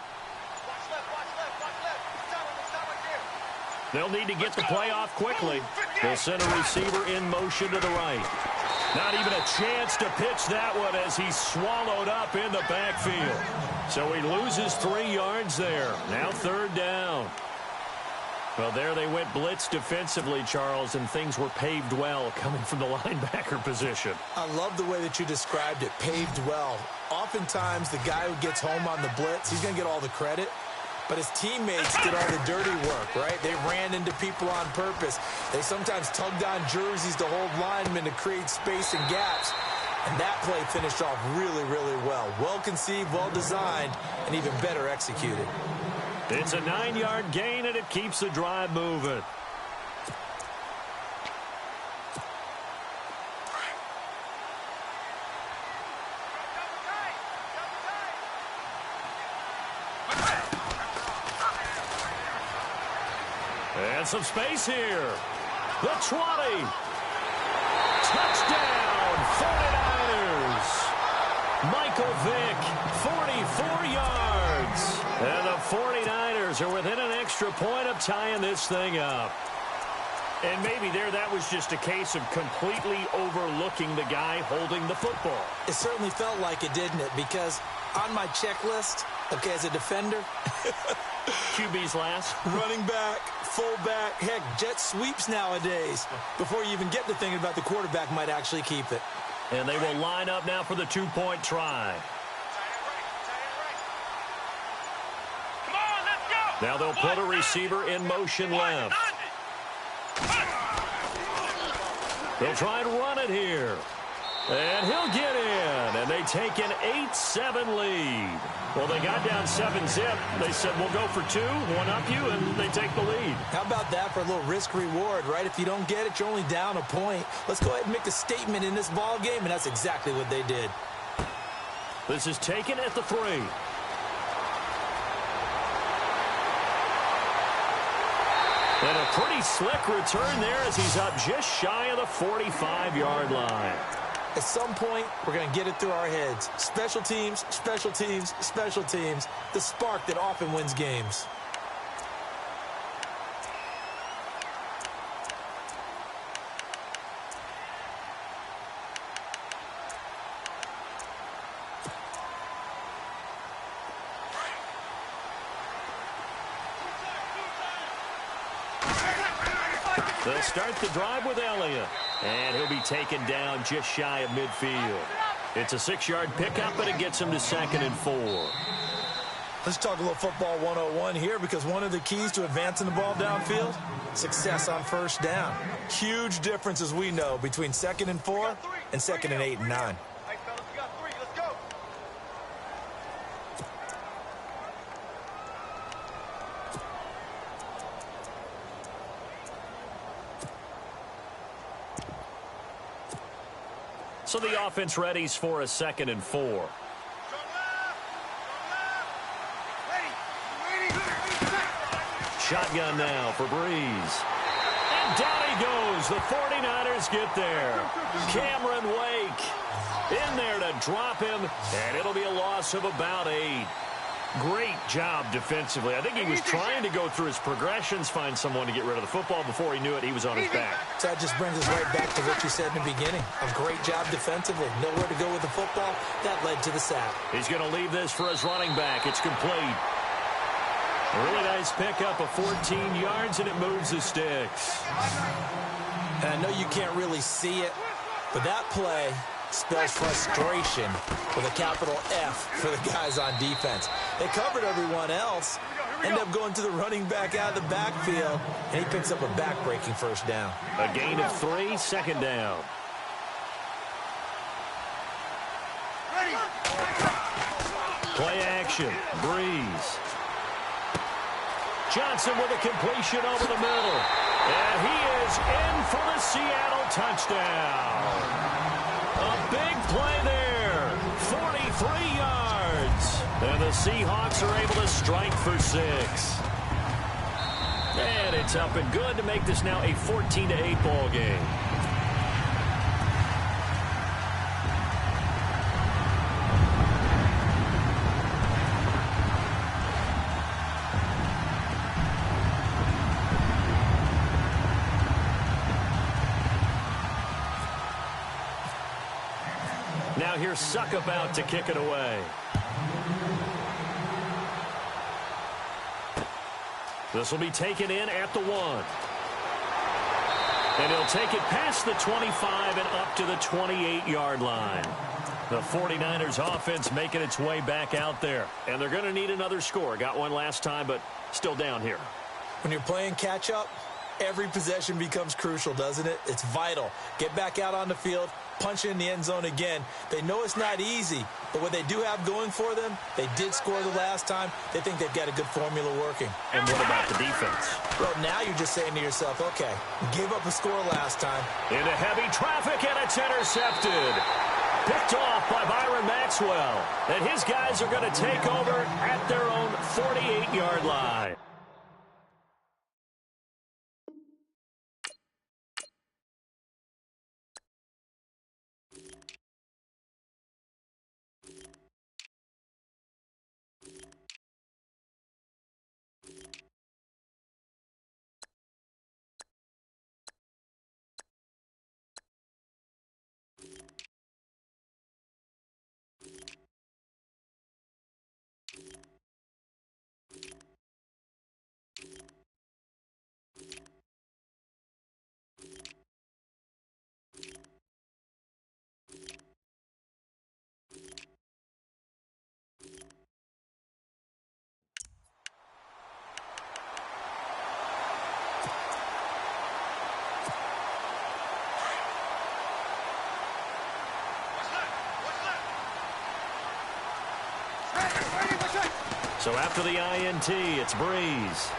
Speaker 1: They'll need to get the play off quickly. They'll send a receiver in motion to the right. Not even a chance to pitch that one as he's swallowed up in the backfield. So he loses 3 yards there. Now third down. Well, there they went blitz defensively, Charles, and things were paved well coming from the linebacker position. I
Speaker 2: love the way that you described it, paved well. Oftentimes, the guy who gets home on the blitz, he's going to get all the credit. But his teammates did all the dirty work, right? They ran into people on purpose. They sometimes tugged on jerseys to hold linemen to create space and gaps. And that play finished off really, really well. Well conceived, well designed, and even better executed.
Speaker 1: It's a 9-yard gain, and it keeps the drive moving. And some space here. The 20. Touchdown, 49ers. Michael Vick, 44 yards. And the 49ers are within an extra point of tying this thing up. And maybe there that was just a case of completely overlooking the guy holding the football.
Speaker 2: It certainly felt like it, didn't it? Because on my checklist, okay, as a defender,
Speaker 1: QB's last.
Speaker 2: Running back, fullback, heck, jet sweeps nowadays. Before you even get to thinking about the quarterback might actually keep it.
Speaker 1: And they will line up now for the 2-point try. Now they'll put a receiver in motion left. They'll try and run it here. And he'll get in. And they take an 8-7 lead. Well, they got down 7-zip. They said, we'll go for 2, one up you, and they take the lead.
Speaker 2: How about that for a little risk-reward, right? If you don't get it, you're only down a point. Let's go ahead and make a statement in this ball game, and that's exactly what they did.
Speaker 1: This is taken at the 3. And a pretty slick return there as he's up just shy of the 45-yard line.
Speaker 2: At some point, we're going to get it through our heads. Special teams, special teams, special teams. The spark that often wins games.
Speaker 1: They'll start the drive with Elliott. And he'll be taken down just shy of midfield. It's a 6-yard pickup, but it gets him to 2nd and 4.
Speaker 2: Let's talk a little football 101 here, because one of the keys to advancing the ball downfield, success on first down. Huge difference, as we know, between 2nd and 4 and 2nd and 8 and 9.
Speaker 1: So the offense readies for a 2nd and 4. Shotgun now for Breeze. And down he goes. The 49ers get there. Cameron Wake in there to drop him, and it'll be a loss of about 8. Great job defensively. I think he was trying to go through his progressions, find someone to get rid of the football. Before he knew it, he was on his back.
Speaker 2: So that just brings us right back to what you said in the beginning. A great job defensively. Nowhere to go with the football. That led to the sack.
Speaker 1: He's going to leave this for his running back. It's complete. A really nice pickup of 14 yards, and it moves the sticks.
Speaker 2: And I know you can't really see it, but that play spells frustration with a capital F for the guys on defense. They covered everyone else, end up going to the running back out of the backfield, and he picks up a back-breaking first down.
Speaker 1: A gain of 3, second down. Play action, Breeze. Johnson with a completion over the middle. And he is in for the Seattle touchdown. A big play there. 43 yards. And the Seahawks are able to strike for 6. And it's up and good to make this now a 14-8 ball game. Now here's Suckup out to kick it away. This will be taken in at the 1. And he'll take it past the 25 and up to the 28-yard line. The 49ers offense making its way back out there. And they're going to need another score. Got one last time, but still down here.
Speaker 2: When you're playing catch-up, every possession becomes crucial, doesn't it? It's vital. Get back out on the field, punch in the end zone again. They know it's not easy, but what they do have going for them, they did score the last time. They think they've got a good formula working.
Speaker 1: And what about the defense?
Speaker 2: Well, now you're just saying to yourself, okay, gave up a score last time.
Speaker 1: Into heavy traffic, and it's intercepted. Picked off by Byron Maxwell. And his guys are going to take over at their own 48-yard line. So after the INT, it's Breeze.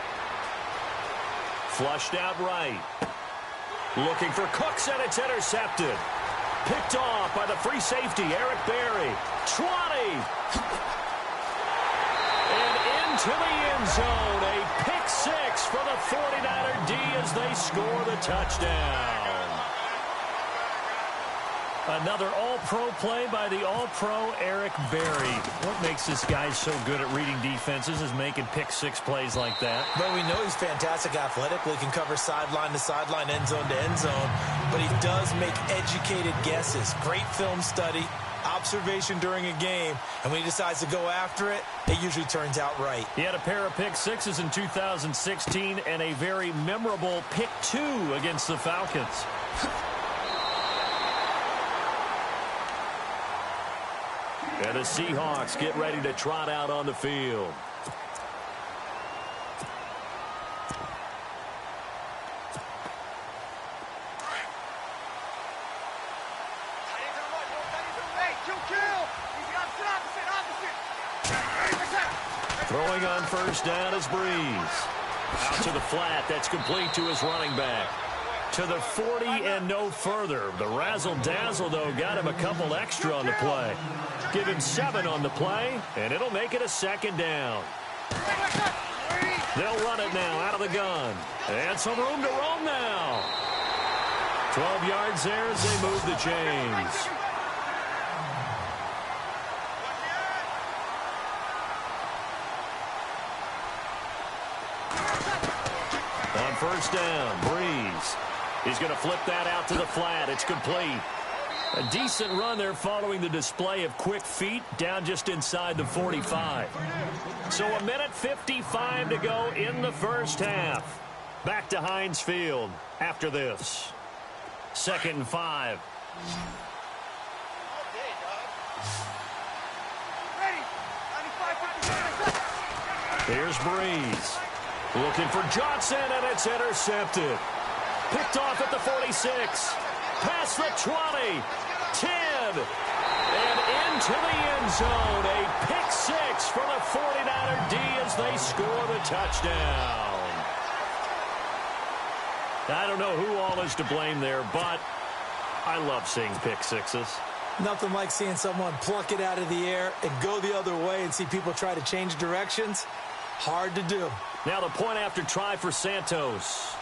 Speaker 1: Flushed out right. Looking for Cooks, and it's intercepted. Picked off by the free safety, Eric Berry. 20. And into the end zone. A pick 6 for the 49er D as they score the touchdown. Another all-pro play by the all-pro Eric Berry. What makes this guy so good at reading defenses is making pick-6 plays like that.
Speaker 2: But we know he's fantastic athletically, can cover sideline to sideline, end zone to end zone. But he does make educated guesses. Great film study, observation during a game. And when he decides to go after it, it usually turns out right.
Speaker 1: He had a pair of pick-6s in 2016 and a very memorable pick-2 against the Falcons. And the Seahawks get ready to trot out on the field. Throwing on first down is Breeze. Out to the flat. That's complete to his running back. To the 40 and no further. The razzle-dazzle, though, got him a couple extra on the play. Give him 7 on the play, and it'll make it a second down. They'll run it now out of the gun. And some room to roam now. 12 yards there as they move the chains. On first down, Breeze. He's going to flip that out to the flat. It's complete. A decent run there following the display of quick feet down just inside the 45. So 1:55 to go in the first half. Back to Heinz Field after this. 2nd and 5. Here's Breeze. Looking for Johnson, and it's intercepted. Picked off at the 46. Past the 20. 10. And into the end zone. A pick 6 for the 49er D as they score the touchdown. I don't know who all is to blame there, but I love seeing pick sixes.
Speaker 2: Nothing like seeing someone pluck it out of the air and go the other way and see people try to change directions. Hard to do.
Speaker 1: Now the point after try for Santos.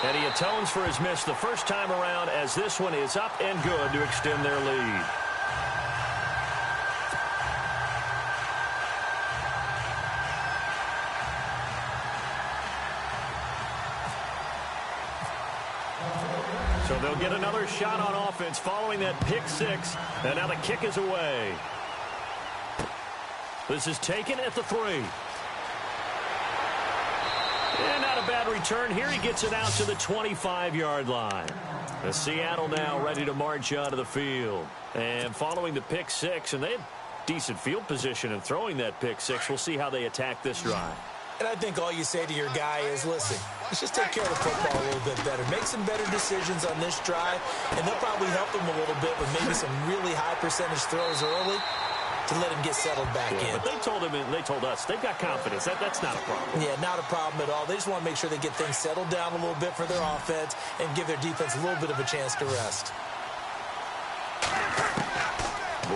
Speaker 1: And he atones for his miss the first time around as this one is up and good to extend their lead. So they'll get another shot on offense following that pick 6. And now the kick is away. This is taken at the 3. And not a bad return here. He gets it out to the 25-yard line. The Seattle now ready to march onto the field. And following the pick 6, and they had decent field position in throwing that pick 6. We'll see how they attack this drive.
Speaker 2: And I think all you say to your guy is, listen, let's just take care of the football a little bit better. Make some better decisions on this drive, and they'll probably help him a little bit with maybe some really high percentage throws early to let him get settled back in.
Speaker 1: But they told him, and they told us, they've got confidence. That's not a problem.
Speaker 2: Yeah, not a problem at all. They just want to make sure they get things settled down a little bit for their offense and give their defense a little bit of a chance to rest.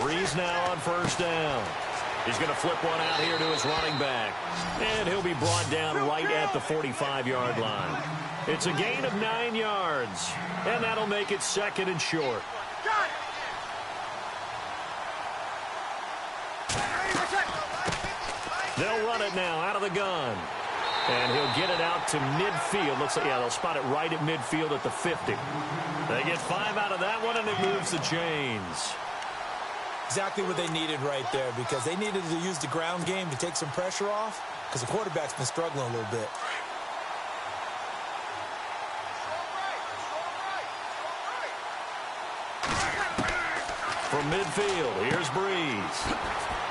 Speaker 1: Breeze now on first down. He's going to flip one out here to his running back. And he'll be brought down right at the 45-yard line. It's a gain of 9 yards. And that'll make it 2nd and short. They'll run it now out of the gun. And he'll get it out to midfield. Looks like, yeah, they'll spot it right at midfield at the 50. They get 5 out of that one, and it moves the chains.
Speaker 2: Exactly what they needed right there, because they needed to use the ground game to take some pressure off, because the quarterback's been struggling a little bit.
Speaker 1: From midfield, here's Breeze.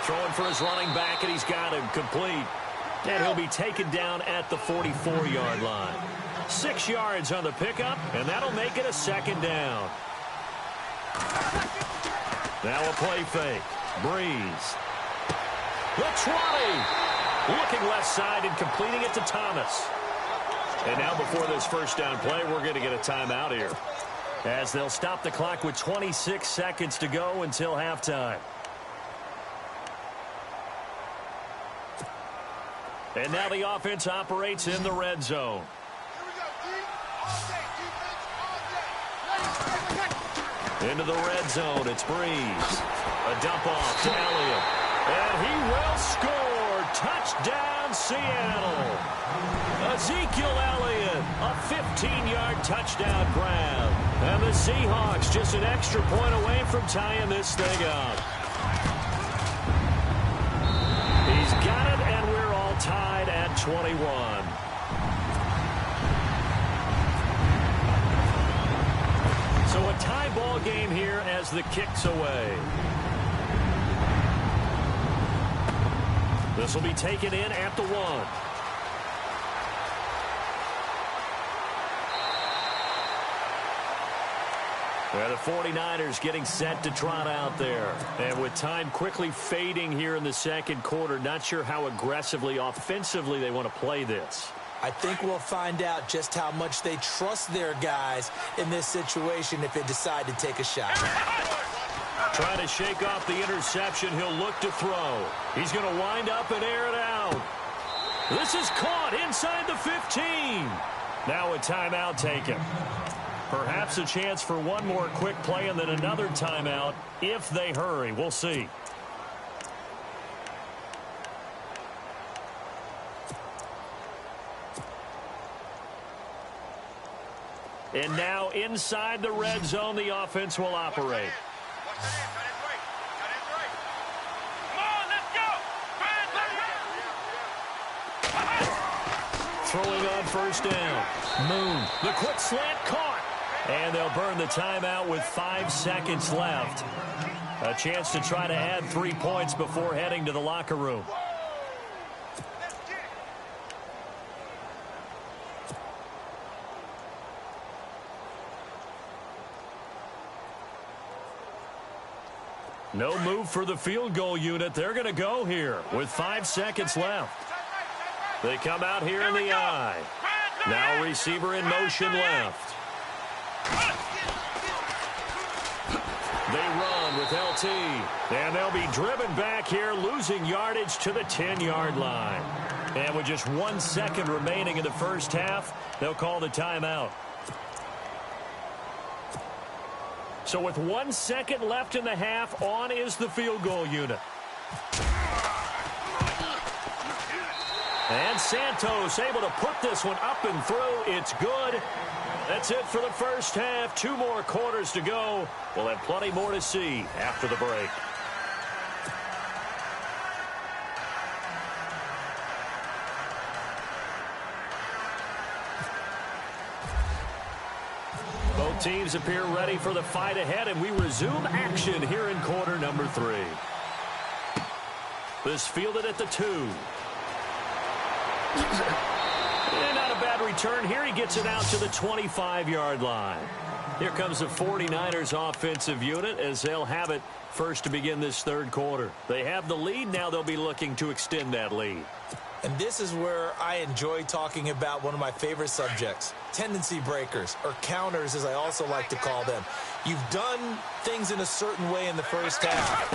Speaker 1: Throwing for his running back, and he's got him complete. And he'll be taken down at the 44-yard line. 6 yards on the pickup, and that'll make it a 2nd down. Now a play fake. Breeze. The 20. Looking left side and completing it to Thomas. And now before this first down play, we're going to get a timeout here, as they'll stop the clock with 26 seconds to go until halftime. And now the offense operates in the red zone. Into the red zone, it's Breeze. A dump off to Elliott. And he will score. Touchdown, Seattle. Ezekiel Elliott, a 15-yard touchdown grab. And the Seahawks just an extra point away from tying this thing up. He's got it, and we're all tied at 21. So a tie ball game here as the kick's away. This will be taken in at the 1. The 49ers getting set to trot out there. And with time quickly fading here in the second quarter, not sure how aggressively, offensively they want to play this.
Speaker 2: I think we'll find out just how much they trust their guys in this situation if they decide to take a shot.
Speaker 1: Trying to shake off the interception, he'll look to throw. He's going to wind up and air it out. This is caught inside the 15. Now a timeout taken. Perhaps a chance for one more quick play and then another timeout if they hurry. We'll see. And now inside the red zone, the offense will operate. Throwing on first down. Moon, the quick slant caught. And they'll burn the timeout with 5 seconds left. A chance to try to add 3 points before heading to the locker room. No move for the field goal unit. They're going to go here with 5 seconds left. They come out here in the eye. Now receiver in motion left. They run with LT. And they'll be driven back here, losing yardage to the 10-yard line. And with just 1 second remaining in the first half, they'll call the timeout. So with 1 second left in the half, on is the field goal unit. And Santos able to put this one up and through. It's good. That's it for the first half. 2 more quarters to go. We'll have plenty more to see after the break. Both teams appear ready for the fight ahead, and we resume action here in quarter number 3. This fielded at the 2. And not a bad return here. He gets it out to the 25-yard line. Here comes the 49ers offensive unit as they'll have it first to begin this third quarter. They have the lead. Now they'll be looking to extend that lead.
Speaker 2: And this is where I enjoy talking about one of my favorite subjects, tendency breakers, or counters as I also like to call them. You've done things in a certain way in the first half,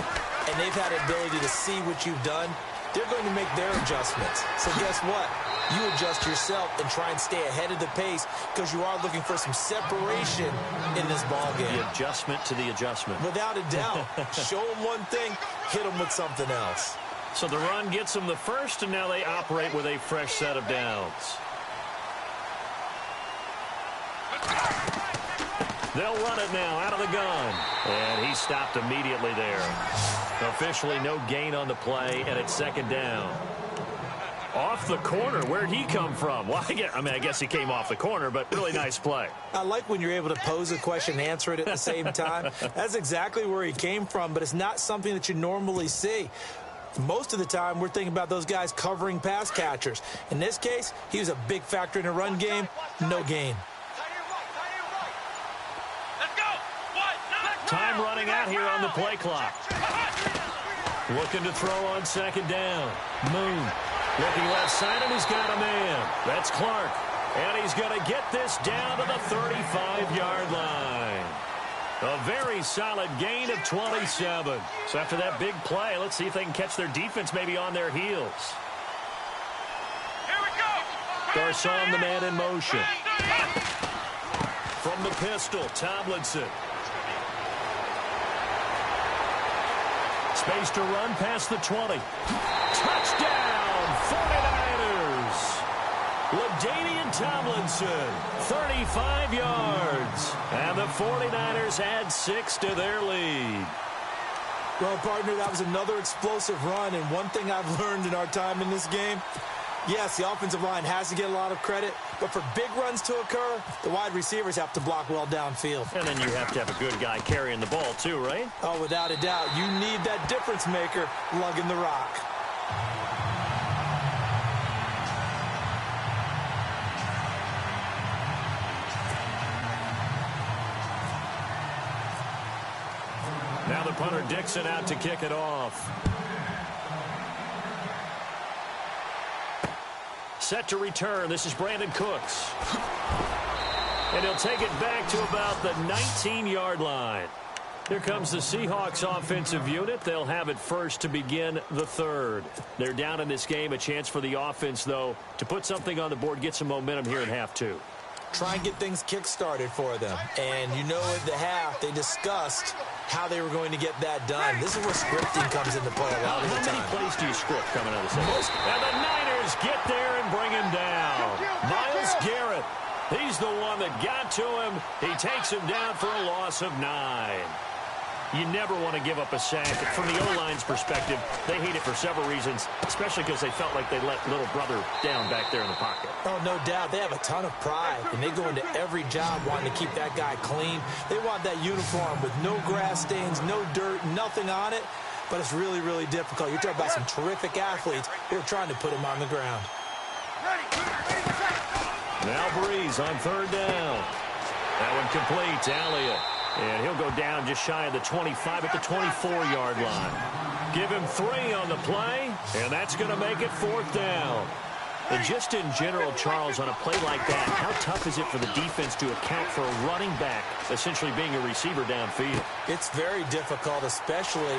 Speaker 2: and they've had the ability to see what you've done. They're going to make their adjustments. So guess what? You adjust yourself and try and stay ahead of the pace because you are looking for some separation in this ball game.
Speaker 1: The adjustment to the adjustment.
Speaker 2: Without a doubt. Show them one thing, hit them with something else.
Speaker 1: So the run gets them the first, and now they operate with a fresh set of downs. They'll run it now out of the gun. And he stopped immediately there. Officially no gain on the play, and it's second down. Off the corner. Where'd he come from? Well, I guess he came off the corner, but really nice play.
Speaker 2: I like when you're able to pose a question and answer it at the same time. That's exactly where he came from, but it's not something that you normally see. Most of the time, we're thinking about those guys covering pass catchers. In this case, he was a big factor in the run game. No gain.
Speaker 1: Time running out here on the play clock. Looking to throw on second down. Moon looking left side, and he's got a man. That's Clark. And he's going to get this down to the 35-yard line. A very solid gain of 27. So after that big play, let's see if they can catch their defense maybe on their heels.
Speaker 3: Here we go.
Speaker 1: Garcon, the man in motion. From the pistol, Tomlinson. Space to run past the 20. Touchdown, 49ers. LaDainian Tomlinson, 35 yards. And the 49ers add 6 to their lead.
Speaker 2: Well, partner, that was another explosive run. And one thing I've learned in our time in this game, yes, the offensive line has to get a lot of credit, but for big runs to occur, the wide receivers have to block well downfield.
Speaker 1: And then you have to have a good guy carrying the ball too, right?
Speaker 2: Oh, without a doubt. You need that difference maker lugging the rock.
Speaker 1: Now the punter Dixon out to kick it off. Set to return. This is Brandon Cooks. And he'll take it back to about the 19-yard line. Here comes the Seahawks offensive unit. They'll have it first to begin the third. They're down in this game. A chance for the offense, though, to put something on the board, get some momentum here in half two.
Speaker 2: Try and get things kick-started for them. And you know at the half, they discussed how they were going to get that done. This is where scripting comes into play a lot of the time.
Speaker 1: How many plays do you script coming out of the second? And the Niners get there and bring him down. Myles Garrett He's the one that got to him. He takes him down for a loss of 9. You never want to give up a sack. From the O-line's perspective, they hate it for several reasons, especially because they felt like they let little brother down back there in the pocket.
Speaker 2: Oh, no doubt. They have a ton of pride, and they go into every job wanting to keep that guy clean. They want that uniform with no grass stains, no dirt, nothing on it, but it's really, really difficult. You're talking about some terrific athletes who are trying to put him on the ground.
Speaker 1: Now Breeze on 3rd down. That one complete to Elliott. And he'll go down just shy of the 25 at the 24-yard line. Give him 3 on the play, and that's going to make it 4th down. And just in general, Charles, on a play like that, how tough is it for the defense to account for a running back essentially being a receiver downfield?
Speaker 2: It's very difficult, especially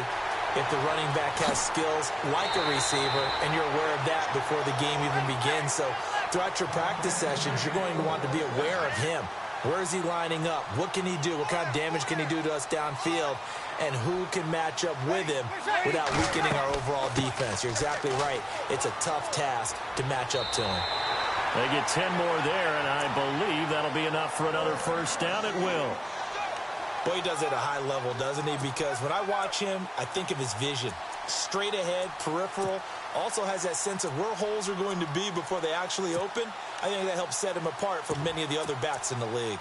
Speaker 2: if the running back has skills like a receiver, and you're aware of that before the game even begins. So throughout your practice sessions, you're going to want to be aware of him. Where is he lining up? What can he do? What kind of damage can he do to us downfield? And who can match up with him without weakening our overall defense? You're exactly right. It's a tough task to match up to him.
Speaker 1: They get 10 more there, and I believe that'll be enough for another 1st down at will.
Speaker 2: Boy, he does it at a high level, doesn't he? Because when I watch him, I think of his vision. Straight ahead, peripheral. Also has that sense of where holes are going to be before they actually open. I think that helps set him apart from many of the other backs in the league.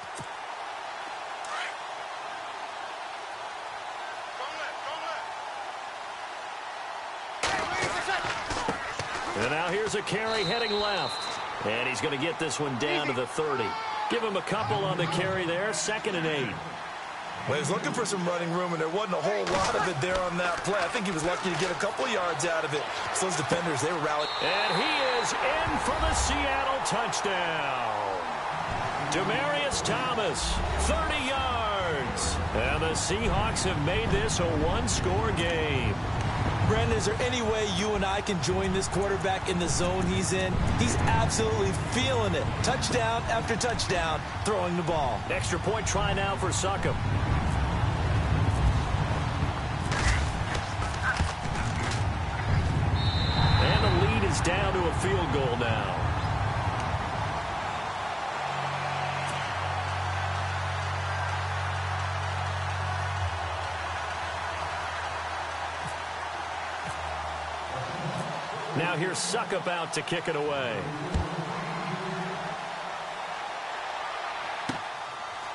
Speaker 1: And now here's a carry heading left. And he's going to get this one down to the 30. Give him a couple on the carry there. 2nd and 8.
Speaker 2: Well, he was looking for some running room, and there wasn't a whole lot of it there on that play. I think he was lucky to get a couple yards out of it. So those defenders, they were rallying.
Speaker 1: And he is in for the Seattle touchdown. Demaryius Thomas, 30 yards. And the Seahawks have made this a one-score game.
Speaker 2: Brandon, is there any way you and I can join this quarterback in the zone he's in? He's absolutely feeling it. Touchdown after touchdown, throwing the ball.
Speaker 1: Extra point try now for Succop. And the lead is down to a field goal now. Now here's Succop out to kick it away.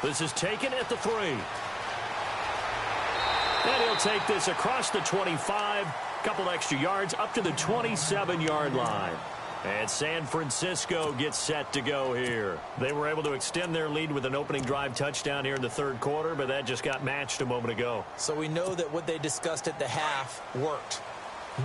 Speaker 1: This is taken at the 3. And he'll take this across the 25. Couple extra yards up to the 27-yard line. And San Francisco gets set to go here. They were able to extend their lead with an opening drive touchdown here in the 3rd quarter, but that just got matched a moment ago.
Speaker 2: So we know that what they discussed at the half worked.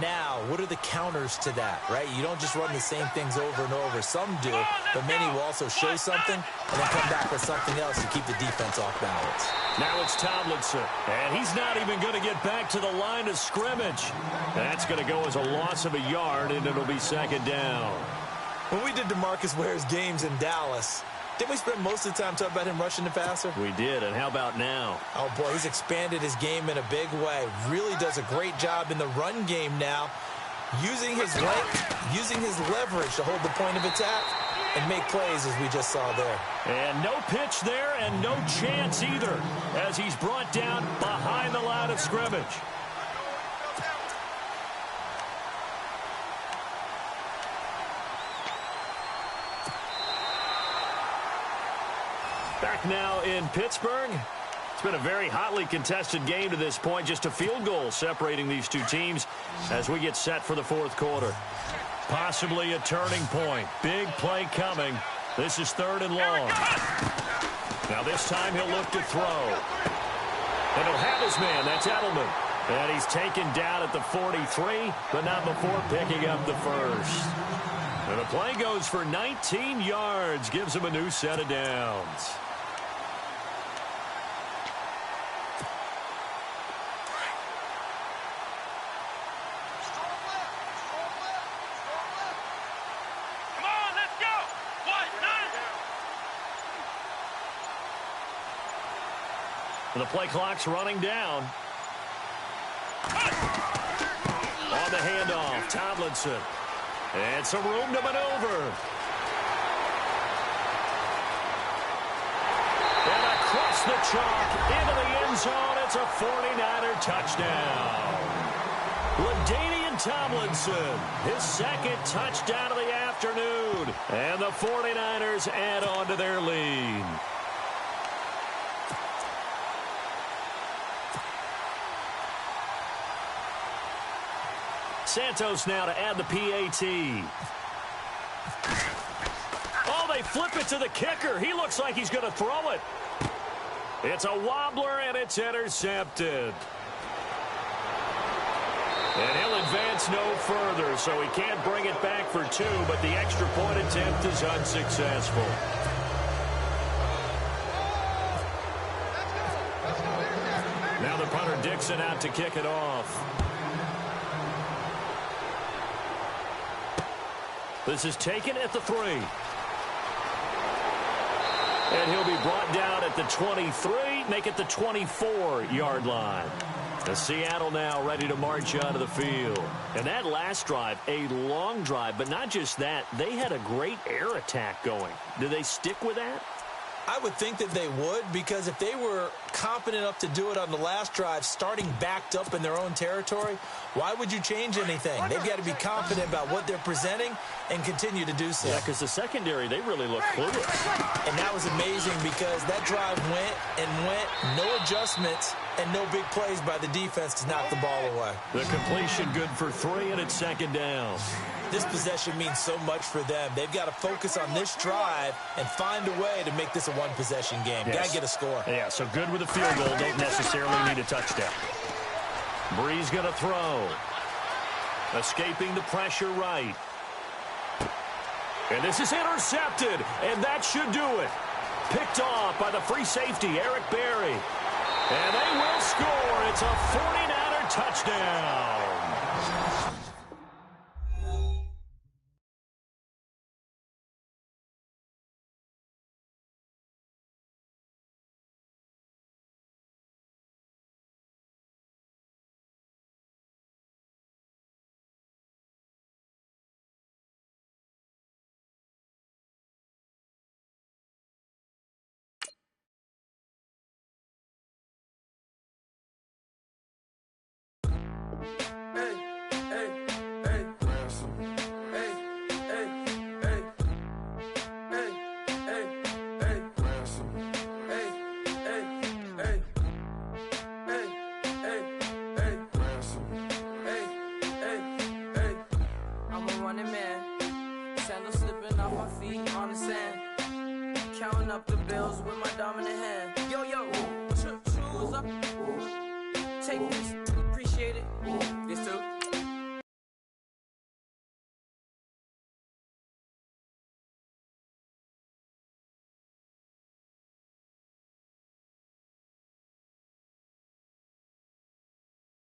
Speaker 2: Now, what are the counters to that, right? You don't just run the same things over and over. Some do, but many will also show something and then come back with something else to keep the defense off balance.
Speaker 1: Now it's Tomlinson, and he's not even going to get back to the line of scrimmage. That's going to go as a loss of a yard, and it'll be 2nd down.
Speaker 2: When we did DeMarcus Ware's games in Dallas, didn't we spend most of the time talking about him rushing the passer?
Speaker 1: We did, and how about now?
Speaker 2: Oh, boy, he's expanded his game in a big way. Really does a great job in the run game now, using his length, using his leverage to hold the point of attack and make plays as we just saw there.
Speaker 1: And no pitch there and no chance either as he's brought down behind the line of scrimmage. Back now in Pittsburgh. It's been a very hotly contested game to this point. Just a field goal separating these two teams as we get set for the 4th quarter. Possibly a turning point. Big play coming. This is 3rd and long. Now this time he'll look to throw. And he'll have his man. That's Edelman. And he's taken down at the 43, but not before picking up the 1st. And the play goes for 19 yards. Gives him a new set of downs. And the play clock's running down. On the handoff, Tomlinson. And some room to maneuver. across the chalk into the end zone. It's a 49er touchdown. LaDainian Tomlinson, his second touchdown of the afternoon. And the 49ers add on to their lead. Santos now to add the PAT. Oh, they flip it to the kicker. He looks like he's going to throw it. It's a wobbler, and it's intercepted. And he'll advance no further, so he can't bring it back for two, but the extra point attempt is unsuccessful. Now the punter Dixon out to kick it off. This is taken at the 3. And he'll be brought down at the 23, make it the 24-yard line. The Seattle now ready to march onto the field. And that last drive, a long drive, but not just that. They had a great air attack going. Do they stick with that?
Speaker 2: I would think that they would, because if they were competent enough to do it on the last drive, starting backed up in their own territory, why would you change anything? They've got to be confident about what they're presenting and continue to do so.
Speaker 1: Yeah, because the secondary, they really look clueless.
Speaker 2: And that was amazing because that drive went and went, no adjustments, and no big plays by the defense to knock the ball away.
Speaker 1: The completion good for 3, and it's second down.
Speaker 2: This possession means so much for them. They've got to focus on this drive and find a way to make this a one-possession game.
Speaker 1: Yes.
Speaker 2: Got to get a score.
Speaker 1: Yeah, so good with a field goal. Don't necessarily need a touchdown. Breeze going to throw. Escaping the pressure right. And this is intercepted, and that should do it. Picked off by the free safety, Eric Berry. And they will score. It's a 49er touchdown.
Speaker 5: Counting up the bills with my dominant hand. Yo, choose up. Take this.